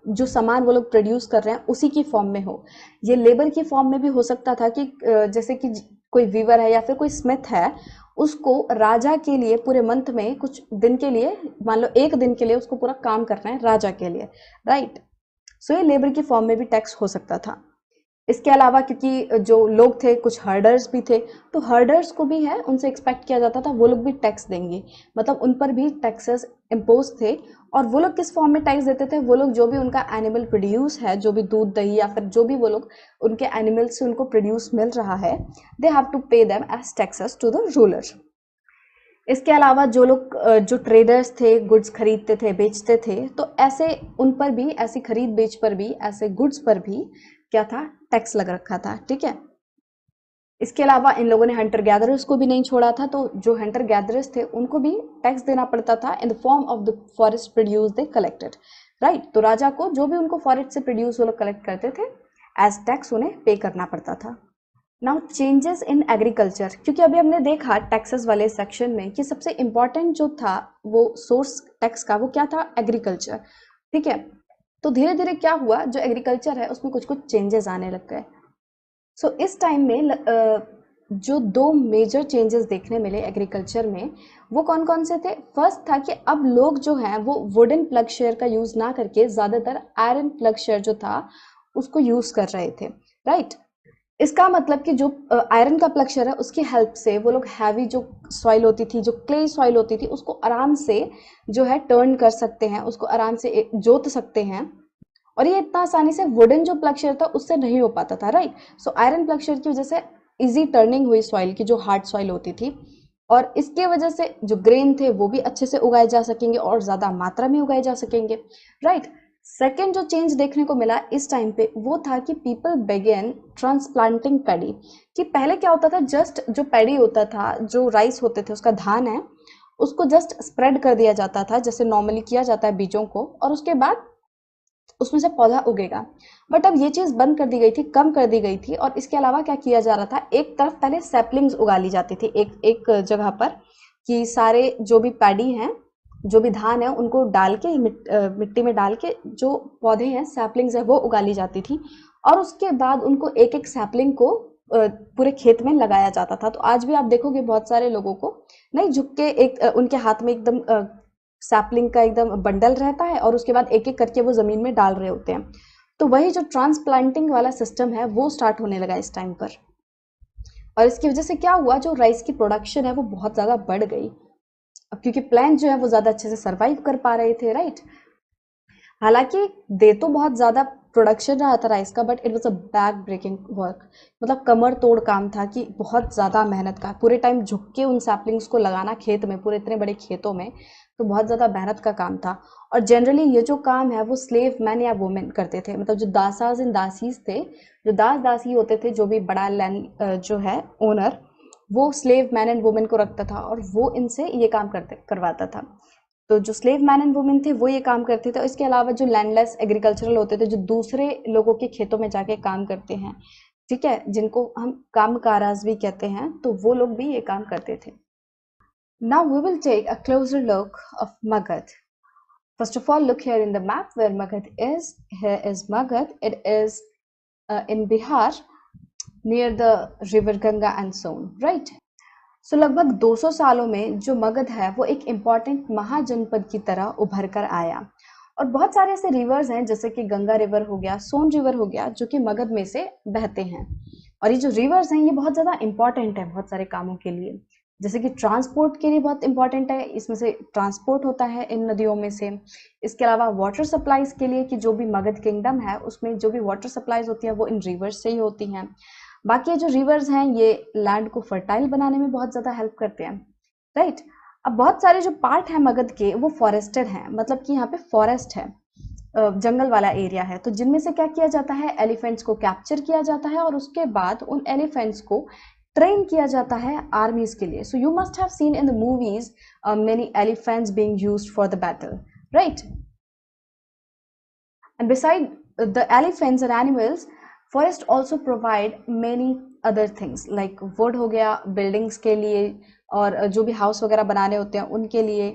जो सामान वो लोग प्रोड्यूस कर रहे हैं उसी की फॉर्म में हो। ये लेबर की फॉर्म में भी हो सकता था कि जैसे कि कोई वीवर है या फिर कोई स्मिथ है, उसको राजा के लिए पूरे मंथ में कुछ दिन के लिए, मान लो एक दिन के लिए उसको पूरा काम करना है राजा के लिए, राइट। सो ये लेबर की फॉर्म में भी टैक्स हो सकता था। इसके अलावा क्योंकि जो लोग थे कुछ हर्डर्स भी थे, तो हर्डर्स को भी है उनसे एक्सपेक्ट किया जाता था वो लोग भी टैक्स देंगे, मतलब उन पर भी टैक्सेस इम्पोज थे। और वो लोग किस फॉर्म में टैक्स देते थे? वो लोग जो भी उनका एनिमल प्रोड्यूस है, जो भी दूध दही या फिर जो भी वो लोग उनके एनिमल्स से उनको प्रोड्यूस मिल रहा है, they have to pay them as taxes to the ruler. इसके अलावा जो लोग जो ट्रेडर्स थे, गुड्स खरीदते थे, बेचते थे, तो ऐसे उन पर भी, ऐसी खरीद बेच पर भी, ऐसे गुड्स पर भी क्या था? टैक्स लग रखा था, ठीक है। इसके अलावा इन लोगों ने हंटर गैदरर्स को भी नहीं छोड़ा था, तो जो हंटर गैदरर्स थे उनको भी टैक्स देना पड़ता था in the form of the forest produce they collected, right. तो राजा को जो भी उनको फॉरेस्ट से प्रोड्यूस वो लोग कलेक्ट करते थे एज टैक्स उन्हें पे करना पड़ता था। नाउ चेंजेस इन एग्रीकल्चर, क्योंकि अभी हमने देखा टैक्सेस वाले सेक्शन में कि सबसे इंपॉर्टेंट जो था वो सोर्स टैक्स का, वो क्या था? एग्रीकल्चर, ठीक है। तो धीरे धीरे क्या हुआ, जो एग्रीकल्चर है उसमें कुछ कुछ चेंजेस आने लग गए। सो इस टाइम में जो दो मेजर चेंजेस देखने मिले एग्रीकल्चर में, वो कौन कौन से थे? फर्स्ट था कि अब लोग जो हैं वो वुडन प्लग शेयर का यूज ना करके ज़्यादातर आयरन प्लग शेयर जो था उसको यूज कर रहे थे, राइट। इसका मतलब कि जो आयरन का प्लक्चर है उसकी हेल्प से वो लोग हैवी जो सॉइल होती थी, जो क्ले सॉइल होती थी, उसको आराम से जो है टर्न कर सकते हैं, उसको आराम से जोत सकते हैं। और ये इतना आसानी से वुडन जो प्लक्चर था उससे नहीं हो पाता था, राइट। सो आयरन प्लक्चर की वजह से इजी टर्निंग हुई सॉइल की, जो हार्ड सॉइल होती थी, और इसके वजह से जो ग्रेन थे वो भी अच्छे से उगाए जा सकेंगे और ज़्यादा मात्रा में उगाए जा सकेंगे, राइट। सेकेंड जो चेंज देखने को मिला इस टाइम पे वो था कि पीपल बेगेन ट्रांसप्लांटिंग पैडी। कि पहले क्या होता था, जस्ट जो पैडी होता था, जो राइस होते थे, उसका धान है, उसको जस्ट स्प्रेड कर दिया जाता था जैसे नॉर्मली किया जाता है बीजों को, और उसके बाद उसमें से पौधा उगेगा। बट अब ये चीज़ बंद कर दी गई थी, कम कर दी गई थी। और इसके अलावा क्या किया जा रहा था, एक तरफ पहले सैपलिंग्स उगा ली जाती थी एक एक जगह पर, कि सारे जो भी पैडी हैं, जो भी धान है, उनको डाल के मिट्टी में डाल के जो पौधे हैं, सैपलिंग्स है, वो उगा ली जाती थी। और उसके बाद उनको एक एक सैपलिंग को पूरे खेत में लगाया जाता था। तो आज भी आप देखोगे बहुत सारे लोगों को नहीं झुक के, एक उनके हाथ में एकदम सैपलिंग का एकदम बंडल रहता है और उसके बाद एक एक करके वो जमीन में डाल रहे होते हैं। तो वही जो ट्रांसप्लांटिंग वाला सिस्टम है वो स्टार्ट होने लगा इस टाइम पर। और इसकी वजह से क्या हुआ, जो राइस की प्रोडक्शन है वो बहुत ज़्यादा बढ़ गई। अब क्योंकि प्लांट जो है वो ज़्यादा अच्छे से सर्वाइव कर पा रहे थे, राइट। हालांकि दे तो बहुत ज़्यादा प्रोडक्शन रहा था राइस का, but it was a back breaking work. मतलब कमर तोड़ काम था कि बहुत ज़्यादा मेहनत का, पूरे टाइम झुक के उन सैपलिंग्स को लगाना खेत में, पूरे इतने बड़े खेतों में, तो बहुत ज़्यादा मेहनत का काम था। और जनरली ये जो काम है वो स्लेव मैन या वुमेन करते थे, मतलब जो दासाज एंड दासीज थे, जो दास दासी होते थे, जो भी बड़ा लैंड जो है ओनर, वो स्लेव मैन एंड वुमेन को रखता था और वो इनसे ये काम करवाता था। तो जो स्लेव मैन एंड वुमेन थे वो ये काम करते थे। इसके अलावा जो लैंडलेस एग्रीकल्चरल होते थे, जो दूसरे लोगों के खेतों में जाके काम करते हैं, ठीक है, जिनको हम कामकाराज भी कहते हैं, तो वो लोग भी ये काम करते थे। Now we will take a closer look of Magadha. First of all, look here in the map where Magad is. Here is Magad. It is in Bihar near the river Ganga and Son, right? So लगभग 200 सालों में जो मगध है वो एक important महाजनपद की तरह उभर कर आया। और बहुत सारे ऐसे रिवर्स हैं जैसे कि गंगा रिवर हो गया, सोन रिवर हो गया, जो कि मगध में से बहते हैं। और ये जो रिवर्स हैं ये बहुत ज़्यादा इम्पॉर्टेंट है बहुत सारे कामों के लिए, जैसे कि ट्रांसपोर्ट के लिए बहुत इंपॉर्टेंट है, इसमें से ट्रांसपोर्ट होता है इन नदियों में से। इसके अलावा वाटर सप्लाईज के लिए कि जो भी मगध किंगडम है उसमें जो भी वाटर सप्लाईज होती है वो इन रिवर्स से ही होती हैं। बाकी जो रिवर्स हैं ये लैंड को फर्टाइल बनाने में बहुत ज़्यादा हेल्प करते हैं, राइट। अब बहुत सारे जो पार्ट हैं मगध के वो फॉरेस्टेड हैं, मतलब कि यहाँ पे फॉरेस्ट है, जंगल वाला एरिया है। तो जिनमें से क्या किया जाता है, एलिफेंट्स को कैप्चर किया जाता है और उसके बाद उन एलिफेंट्स को ट्रेन किया जाता है आर्मीज के लिए। So you must have seen in the movies many elephants being used for the battle, right. And beside the elephants and animals, forest also provide many other things like wood हो गया buildings के लिए, और जो भी house वगैरह बनाने होते हैं उनके लिए,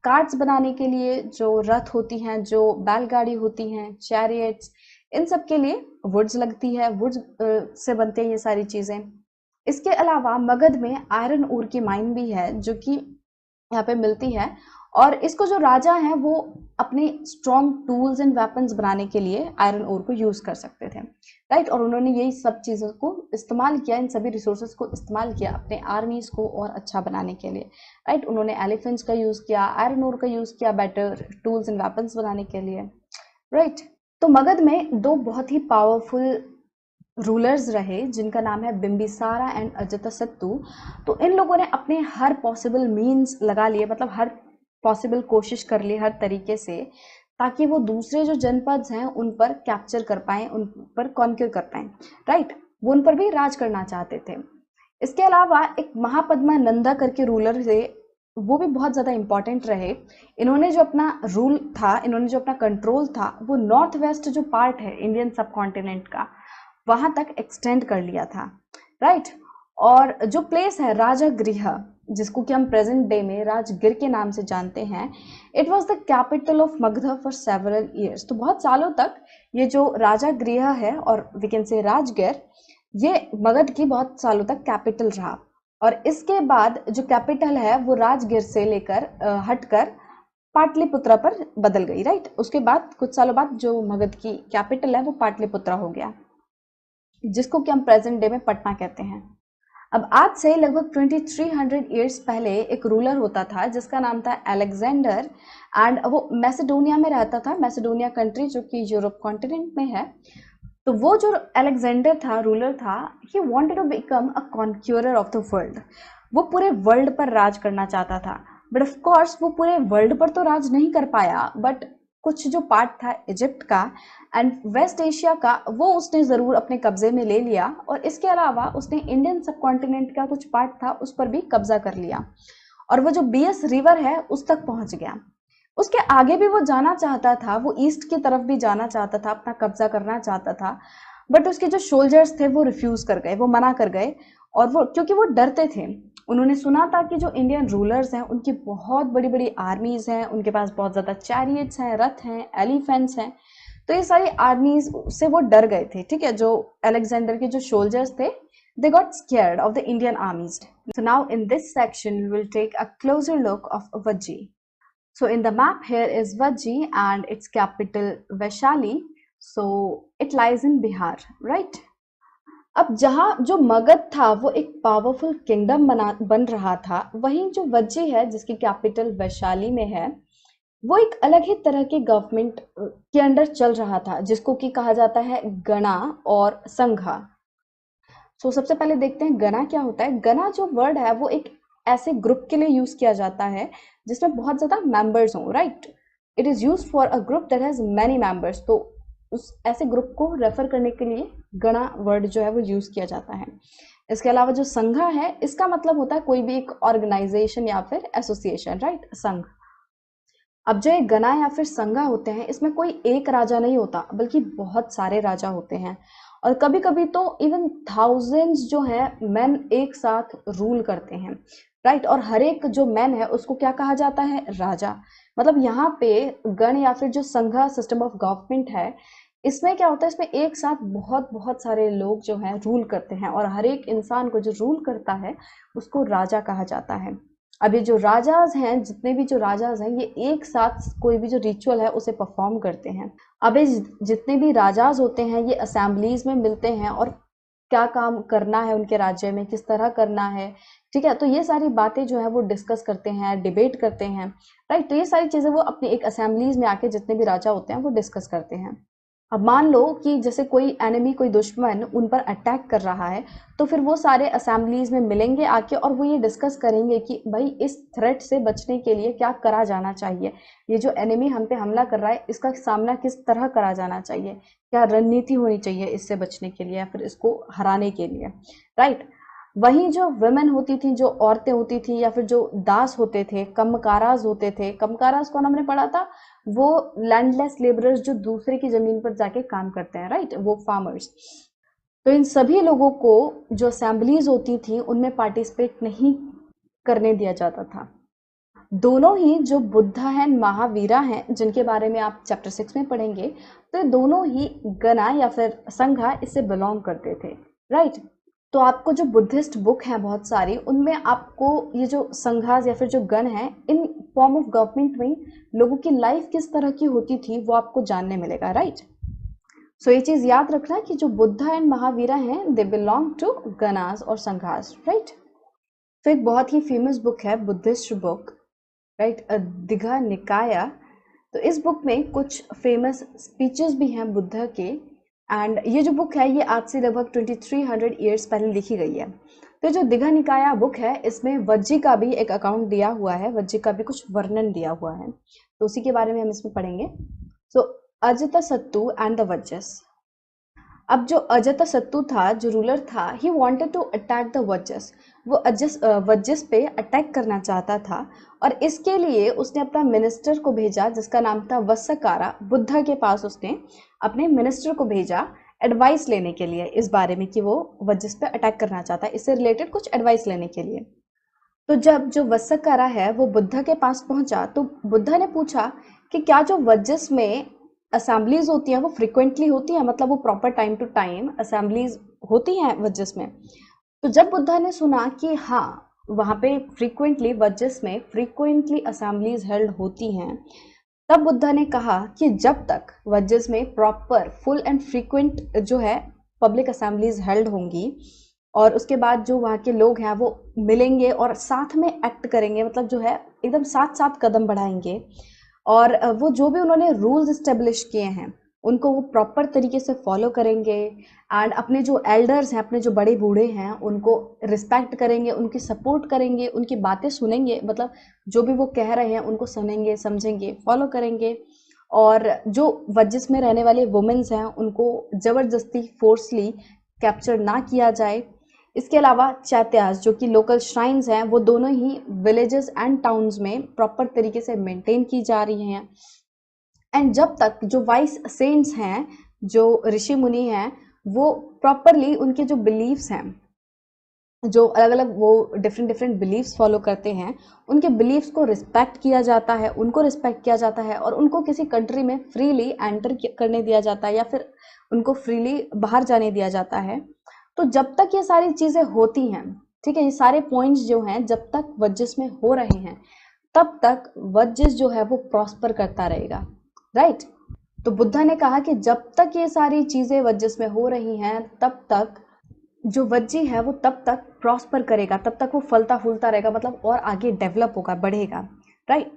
कार्ट्स बनाने के लिए, जो रथ होती हैं, जो बैलगाड़ी होती हैं, chariots, इन सब के लिए वुड्स लगती है, वुड्स से बनते हैं ये सारी चीज़ें। इसके अलावा मगध में आयरन ओर की माइन भी है जो कि यहाँ पे मिलती है, और इसको जो राजा हैं वो अपने स्ट्रॉन्ग टूल्स एंड वेपन्स बनाने के लिए आयरन ओर को यूज कर सकते थे, राइट। और उन्होंने यही सब चीज़ों को इस्तेमाल किया, इन सभी रिसोर्सेज को इस्तेमाल किया अपने आर्मीज को और अच्छा बनाने के लिए, राइट। उन्होंने एलिफेंट्स का यूज़ किया, आयरन ओर का यूज़ किया बेटर टूल्स एंड वेपन्स बनाने के लिए, राइट। तो मगध में दो बहुत ही पावरफुल रूलर्स रहे जिनका नाम है बिंबिसारा एंड अजातशत्रु। तो इन लोगों ने अपने हर पॉसिबल मीन्स लगा लिए, मतलब हर पॉसिबल कोशिश कर ली हर तरीके से, ताकि वो दूसरे जो जनपद हैं उन पर कैप्चर कर पाएं, उन पर कॉन्क्यूर कर पाएं, राइट। वो उन पर भी राज करना चाहते थे। इसके अलावा एक महापद्मा नंदा करके रूलर थे, वो भी बहुत ज़्यादा इंपॉर्टेंट रहे। इन्होंने जो अपना रूल था, इन्होंने जो अपना कंट्रोल था, वो नॉर्थ वेस्ट जो पार्ट है इंडियन सब कॉन्टिनेंट का, वहां तक एक्सटेंड कर लिया था, राइट। और जो प्लेस है राजगृह, जिसको कि हम प्रेजेंट डे में राजगिर के नाम से जानते हैं, it was the capital of Magadh for several years. तो बहुत सालों तक ये जो राजगृह है, और वी कैन से राजगिर, ये मगध की बहुत सालों तक कैपिटल रहा। और इसके बाद जो कैपिटल है वो राजगिर से लेकर हटकर पाटलिपुत्रा पर बदल गई, राइट। उसके बाद कुछ सालों बाद जो मगध की कैपिटल है वो पाटलिपुत्रा हो गया, जिसको कि हम प्रेजेंट डे में पटना कहते हैं। अब आज से लगभग 2300 ईयर्स पहले एक रूलर होता था जिसका नाम था अलेक्जेंडर, एंड वो मैसेडोनिया में रहता था, मैसेडोनिया कंट्री जो कि यूरोप कॉन्टिनेंट में है। तो वो जो अलेक्जेंडर था, रूलर था, he wanted to become a conqueror of the world. वो पूरे वर्ल्ड पर राज करना चाहता था, बट ऑफ कोर्स वो पूरे वर्ल्ड पर तो राज नहीं कर पाया, बट कुछ जो पार्ट था इजिप्ट का एंड वेस्ट एशिया का, वो उसने ज़रूर अपने कब्जे में ले लिया। और इसके अलावा उसने इंडियन सब कॉन्टिनेंट का कुछ पार्ट था उस पर भी कब्जा कर लिया, और वो जो बीएस रिवर है उस तक पहुंच गया। उसके आगे भी वो जाना चाहता था, वो ईस्ट की तरफ भी जाना चाहता था, अपना कब्जा करना चाहता था, बट उसके जो सोल्जर्स थे वो रिफ्यूज कर गए, वो मना कर गए। और वो क्योंकि वो डरते थे, उन्होंने सुना था कि जो इंडियन रूलर्स हैं उनकी बहुत बड़ी बड़ी आर्मीज हैं, उनके पास बहुत ज़्यादा चैरियट्स हैं, रथ हैं, एलिफेंट्स हैं। तो ये सारी आर्मीज से वो डर गए थे, ठीक है। जो अलेक्जेंडर के जो सोल्जर्स थे, they got scared of the Indian armies. So now in this section we will take a closer look of Vajji. So in the map here is Vajji and its capital Vaishali. So it lies in Bihar, right? अब जहाँ जो मगध था वो एक powerful kingdom बन रहा था, वहीं जो वज्जी है जिसकी कैपिटल वैशाली में है, वो एक अलग ही तरह के गवर्नमेंट के अंडर चल रहा था, जिसको कि कहा जाता है गणा और संघा। सो सबसे पहले देखते हैं गणा क्या होता है। गणा जो वर्ड है वो एक ऐसे ग्रुप के लिए यूज किया जाता है जिसमें बहुत ज्यादा मेंबर्स हों, right. It is used for a group that has many members. तो उस ऐसे ग्रुप को रेफर करने के लिए गणा वर्ड जो है वो यूज किया जाता है। इसके अलावा जो संघा है, इसका मतलब होता है कोई भी एक ऑर्गेनाइजेशन या फिर एसोसिएशन, राइट, संघ। अब जो ये गणा या फिर संघा होते हैं, इसमें कोई एक राजा नहीं होता बल्कि बहुत सारे राजा होते हैं, और कभी कभी तो इवन थाउजेंड्स जो है मैन एक साथ रूल करते हैं, राइट। और हर एक जो मैन है उसको क्या कहा जाता है, राजा। मतलब यहाँ पे गण या फिर जो संघा सिस्टम ऑफ गवर्नमेंट है, इसमें क्या होता है, इसमें एक साथ बहुत बहुत सारे लोग जो हैं रूल करते हैं, और हर एक इंसान को जो रूल करता है उसको राजा कहा जाता है। अब ये जो राजाज हैं, जितने भी जो राजाज हैं, ये एक साथ कोई भी जो रिचुअल है उसे परफॉर्म करते हैं। अब ये जितने भी राजाज होते हैं ये असेंबलीज में मिलते हैं, और क्या काम करना है उनके राज्य में, किस तरह करना है, ठीक है, तो ये सारी बातें जो है वो डिस्कस करते हैं, डिबेट करते हैं, राइट। तो ये सारी चीजें वो अपनी एक असेंबलीज में आके जितने भी राजा होते हैं वो डिस्कस करते हैं। अब मान लो कि जैसे कोई एनिमी, कोई दुश्मन उन पर अटैक कर रहा है, तो फिर वो सारे असेंबलीज में मिलेंगे आके, और वो ये डिस्कस करेंगे कि भाई इस थ्रेट से बचने के लिए क्या करा जाना चाहिए, ये जो एनिमी हम पे हमला कर रहा है इसका सामना किस तरह करा जाना चाहिए, क्या रणनीति होनी चाहिए इससे बचने के लिए या फिर इसको हराने के लिए, राइट। वहीं जो वुमेन होती थी, जो औरतें होती थी, या फिर जो दास होते थे, कमकाराज होते थे, कमकाराज कौन हमने पढ़ा था, वो लैंडलेस लेबरर्स जो दूसरे की जमीन पर जाके काम करते हैं, राइट, वो फार्मर्स। तो इन सभी लोगों को जो असेंबलीज होती थी उनमें पार्टिसिपेट नहीं करने दिया जाता था। दोनों ही जो बुद्धा हैं, महावीरा हैं, जिनके बारे में आप चैप्टर 6 में पढ़ेंगे, तो ये दोनों ही गणा या फिर संघा इससे बिलोंग करते थे, राइट। तो आपको जो बुद्धिस्ट बुक हैं बहुत सारी, उनमें आपको ये जो संघास या फिर जो गण है, इन फॉर्म ऑफ गवर्नमेंट में लोगों की लाइफ किस तरह की होती थी वो आपको जानने मिलेगा, राइट। सो ये चीज याद रखना कि जो बुद्धा एंड महावीरा हैं दे बिलोंग टू गणास और संघास, राइट। तो एक बहुत ही फेमस बुक है, बुद्धिस्ट बुक, राइट, दिघा निकाया। तो इस बुक में कुछ फेमस स्पीचेस भी हैं बुद्धा के, एंड ये जो बुक है ये आज से लगभग 2300 ईयर्स पहले लिखी गई है। तो जो दिघा निकाया बुक है, इसमें वज्जी का भी एक अकाउंट दिया हुआ है, वज्जी का भी कुछ वर्णन दिया हुआ है, तो उसी के बारे में हम इसमें पढ़ेंगे। So Ajatashatru and the Vajjas. अब जो अजातशत्रु था, जो रूलर था, he wanted to attack the Vajjas. वो वज्जस पे अटैक करना चाहता था, और इसके लिए उसने अपना मिनिस्टर को भेजा जिसका नाम था वस्सकारा। बुद्धा के पास उसने अपने मिनिस्टर को भेजा एडवाइस लेने के लिए इस बारे में कि वो वज्जस पे अटैक करना चाहता है, इससे रिलेटेड कुछ एडवाइस लेने के लिए। तो जब जो वस्सकारा है वो बुद्धा के पास पहुंचा, तो बुद्धा ने पूछा कि क्या जो वज्जस में असेंबलीज होती हैं वो फ्रिक्वेंटली होती हैं, मतलब वो proper time to time assemblies होती हैं वज्जस में। तो जब बुद्धा ने सुना कि हाँ, वहाँ पे फ्रीक्वेंटली वज्जस में फ्रीक्वेंटली असेंबलीज हेल्ड होती हैं, तब बुद्धा ने कहा कि जब तक वज्जस में प्रॉपर फुल एंड फ्रीक्वेंट जो है पब्लिक असेंबलीज हेल्ड होंगी, और उसके बाद जो वहाँ के लोग हैं वो मिलेंगे और साथ में एक्ट करेंगे, मतलब जो है एकदम साथ साथ कदम बढ़ाएंगे, और वो जो भी उन्होंने रूल्स इस्टेब्लिश किए हैं उनको वो प्रॉपर तरीके से फॉलो करेंगे, एंड अपने जो एल्डर्स हैं, अपने जो बड़े बूढ़े हैं, उनको रिस्पेक्ट करेंगे, उनकी सपोर्ट करेंगे, उनकी बातें सुनेंगे, मतलब जो भी वो कह रहे हैं उनको सुनेंगे, समझेंगे, फॉलो करेंगे। और जो वज्जिस में रहने वाले वुमेन्स हैं उनको ज़बरदस्ती फोर्सली कैप्चर ना किया जाए। इसके अलावा चैत्यास जो कि लोकल श्राइन्स हैं वो दोनों ही विलेजेस एंड टाउन्स में प्रॉपर तरीके से मेंटेन की जा रही हैं। एंड जब तक जो वाइस सेंट्स हैं, जो ऋषि मुनि हैं, वो प्रॉपरली उनके जो बिलीव्स हैं, जो अलग अलग वो डिफरेंट डिफरेंट बिलीव्स फॉलो करते हैं, उनके बिलीव्स को रिस्पेक्ट किया जाता है, उनको रिस्पेक्ट किया जाता है, और उनको किसी कंट्री में फ्रीली एंटर करने दिया जाता है या फिर उनको फ्रीली बाहर जाने दिया जाता है। तो जब तक ये सारी चीज़ें होती हैं, ठीक है, ये सारे पॉइंट्स जो हैं जब तक वज्जिस में हो रहे हैं, तब तक वज्जिस जो है वो प्रॉस्पर करता रहेगा, राइट। तो बुद्धा ने कहा कि जब तक ये सारी चीज़ें वज्जिस में हो रही हैं तब तक जो वज्जी है वो तब तक प्रॉस्पर करेगा, तब तक वो फलता फूलता रहेगा, मतलब और आगे डेवलप होगा, बढ़ेगा, राइट।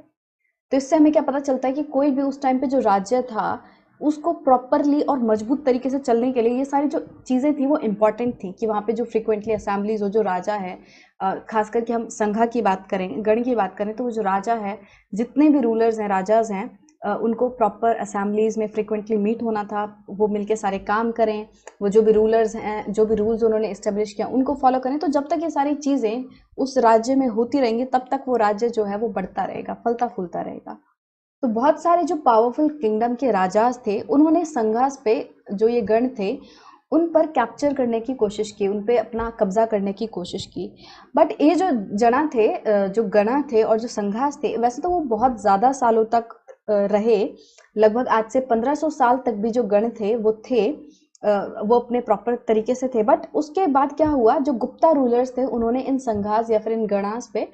तो इससे हमें क्या पता चलता है कि कोई भी उस टाइम पे जो राज्य था उसको प्रॉपरली और मजबूत तरीके से चलने के लिए ये सारी जो चीज़ें थी वो इम्पॉर्टेंट थी कि वहाँ पे जो फ्रिक्वेंटली असेंबलीज हो, जो राजा है, खास करके हम संघा की बात करें, गण की बात करें, तो वो जो राजा है, जितने भी रूलर्स हैं, राजाज हैं, उनको प्रॉपर असेंबलीज में फ्रिक्वेंटली मीट होना था, वो मिलके सारे काम करें, वो जो भी रूलर्स हैं, जो भी रूल्स उन्होंने इस्टेब्लिश किया उनको फॉलो करें। तो जब तक ये सारी चीज़ें उस राज्य में होती रहेंगी तब तक वो राज्य जो है वो बढ़ता रहेगा, फलता फूलता रहेगा। तो बहुत सारे जो पावरफुल किंगडम के राजाज थे उन्होंने संघास पे, जो ये गण थे, उन पर कैप्चर करने की कोशिश की, उन पे अपना कब्जा करने की कोशिश की। बट ये जो जना थे, जो गणा थे और जो संघास थे, वैसे तो वो बहुत ज़्यादा सालों तक रहे, लगभग आज से 1500 साल तक भी जो गण थे वो थे, वो अपने प्रॉपर तरीके से थे। बट उसके बाद क्या हुआ, जो गुप्ता रूलर्स थे उन्होंने इन संघास या फिर इन गणास पे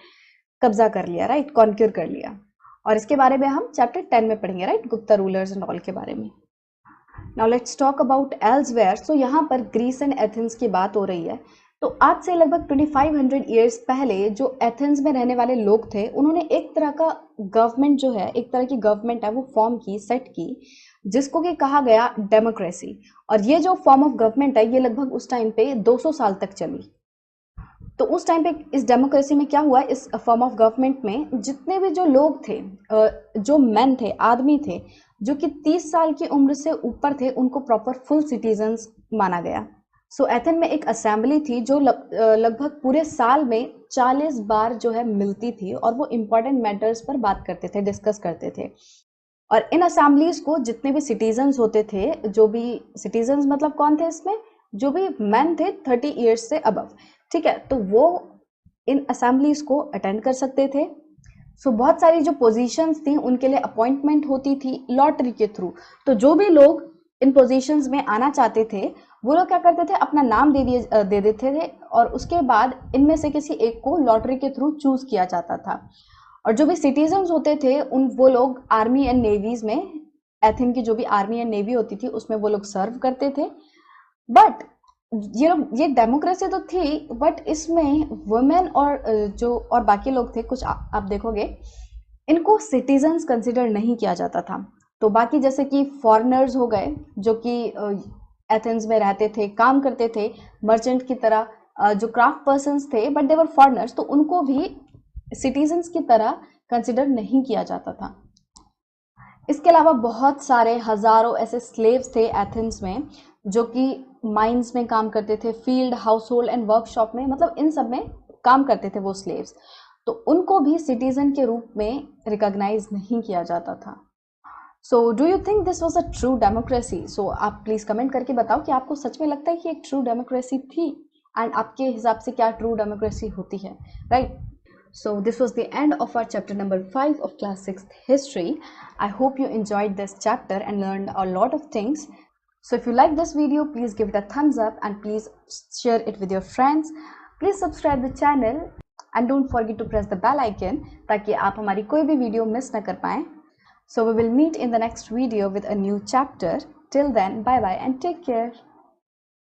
कब्जा कर लिया, राइट, कॉन्क्यूर कर लिया। और इसके बारे में हम चैप्टर 10 में पढ़ेंगे, right, Gupta rulers and all के बारे में। Now let's talk about elsewhere. So यहाँ पर ग्रीस एंड एथेंस की बात हो रही है। तो आज से लगभग 2500 ईयर्स पहले जो एथेंस में रहने वाले लोग थे उन्होंने एक तरह का गवर्नमेंट जो है, एक तरह की गवर्नमेंट है वो फॉर्म की, सेट की, जिसको कि कहा गया डेमोक्रेसी। और ये जो फॉर्म ऑफ गवर्नमेंट है ये लगभग उस टाइम पे 200 साल तक चली। तो उस टाइम पे इस डेमोक्रेसी में क्या हुआ, इस फॉर्म ऑफ गवर्नमेंट में जितने भी जो लोग थे, जो मैन थे, आदमी थे, जो कि 30 साल की उम्र से ऊपर थे, उनको प्रॉपर फुल सिटीजन्स माना गया। सो एथेन में एक असेंबली थी जो लगभग पूरे साल में 40 बार जो है मिलती थी और वो इम्पोर्टेंट मैटर्स पर बात करते थे, डिस्कस करते थे। और इन असेंबलीज को जितने भी सिटीजन्स होते थे, जो भी सिटीजन्स मतलब कौन थे इसमें, जो भी मैन थे 30 ईयर्स से अबव, ठीक है, तो वो इन असेंबलीज को अटेंड कर सकते थे। सो बहुत सारी जो पोजीशंस थी उनके लिए अपॉइंटमेंट होती थी लॉटरी के थ्रू। तो जो भी लोग इन पोजीशंस में आना चाहते थे वो लोग क्या करते थे, अपना नाम दे देते थे और उसके बाद इनमें से किसी एक को लॉटरी के थ्रू चूज किया जाता था। और जो भी सिटीजन्स होते थे उन वो लोग आर्मी एंड नेवीज में, एथेन की जो भी आर्मी एंड नेवी होती थी उसमें वो लोग सर्व करते थे। बट ये डेमोक्रेसी तो थी, बट इसमें वुमेन और जो और बाकी लोग थे कुछ, आप देखोगे इनको सिटीजन्स कंसिडर नहीं किया जाता था। तो बाकी जैसे कि फॉरेनर्स हो गए जो कि एथेंस में रहते थे, काम करते थे मर्चेंट की तरह, जो क्राफ्ट पर्सन्स थे बट दे वर फॉरेनर्स, तो उनको भी सिटीजन्स की तरह कंसिडर नहीं किया जाता था। इसके अलावा बहुत सारे हजारों ऐसे स्लेव्स थे एथेंस में जो कि माइंस में काम करते थे, field, house hold and workshop में, मतलब इन सब में काम करते थे वो स्लेव्स। तो उनको भी सिटीजन के रूप में रिकॉग्नाइज नहीं किया जाता था। So do you think this was a true democracy? So आप प्लीज कमेंट करके बताओ कि आपको सच में लगता है कि एक ट्रू डेमोक्रेसी थी, एंड आपके हिसाब से क्या ट्रू डेमोक्रेसी होती है, right? So this was the end of our chapter number 5 of class 6th history. I hope you enjoyed this chapter and learned a lot of things. So if you like this video, please give it a thumbs up and please share it with your friends. Please subscribe the channel and don't forget to press the bell icon ताकि आप हमारी कोई भी video miss ना कर पाएं. So we will meet in the next video with a new chapter. Till then, bye bye and take care.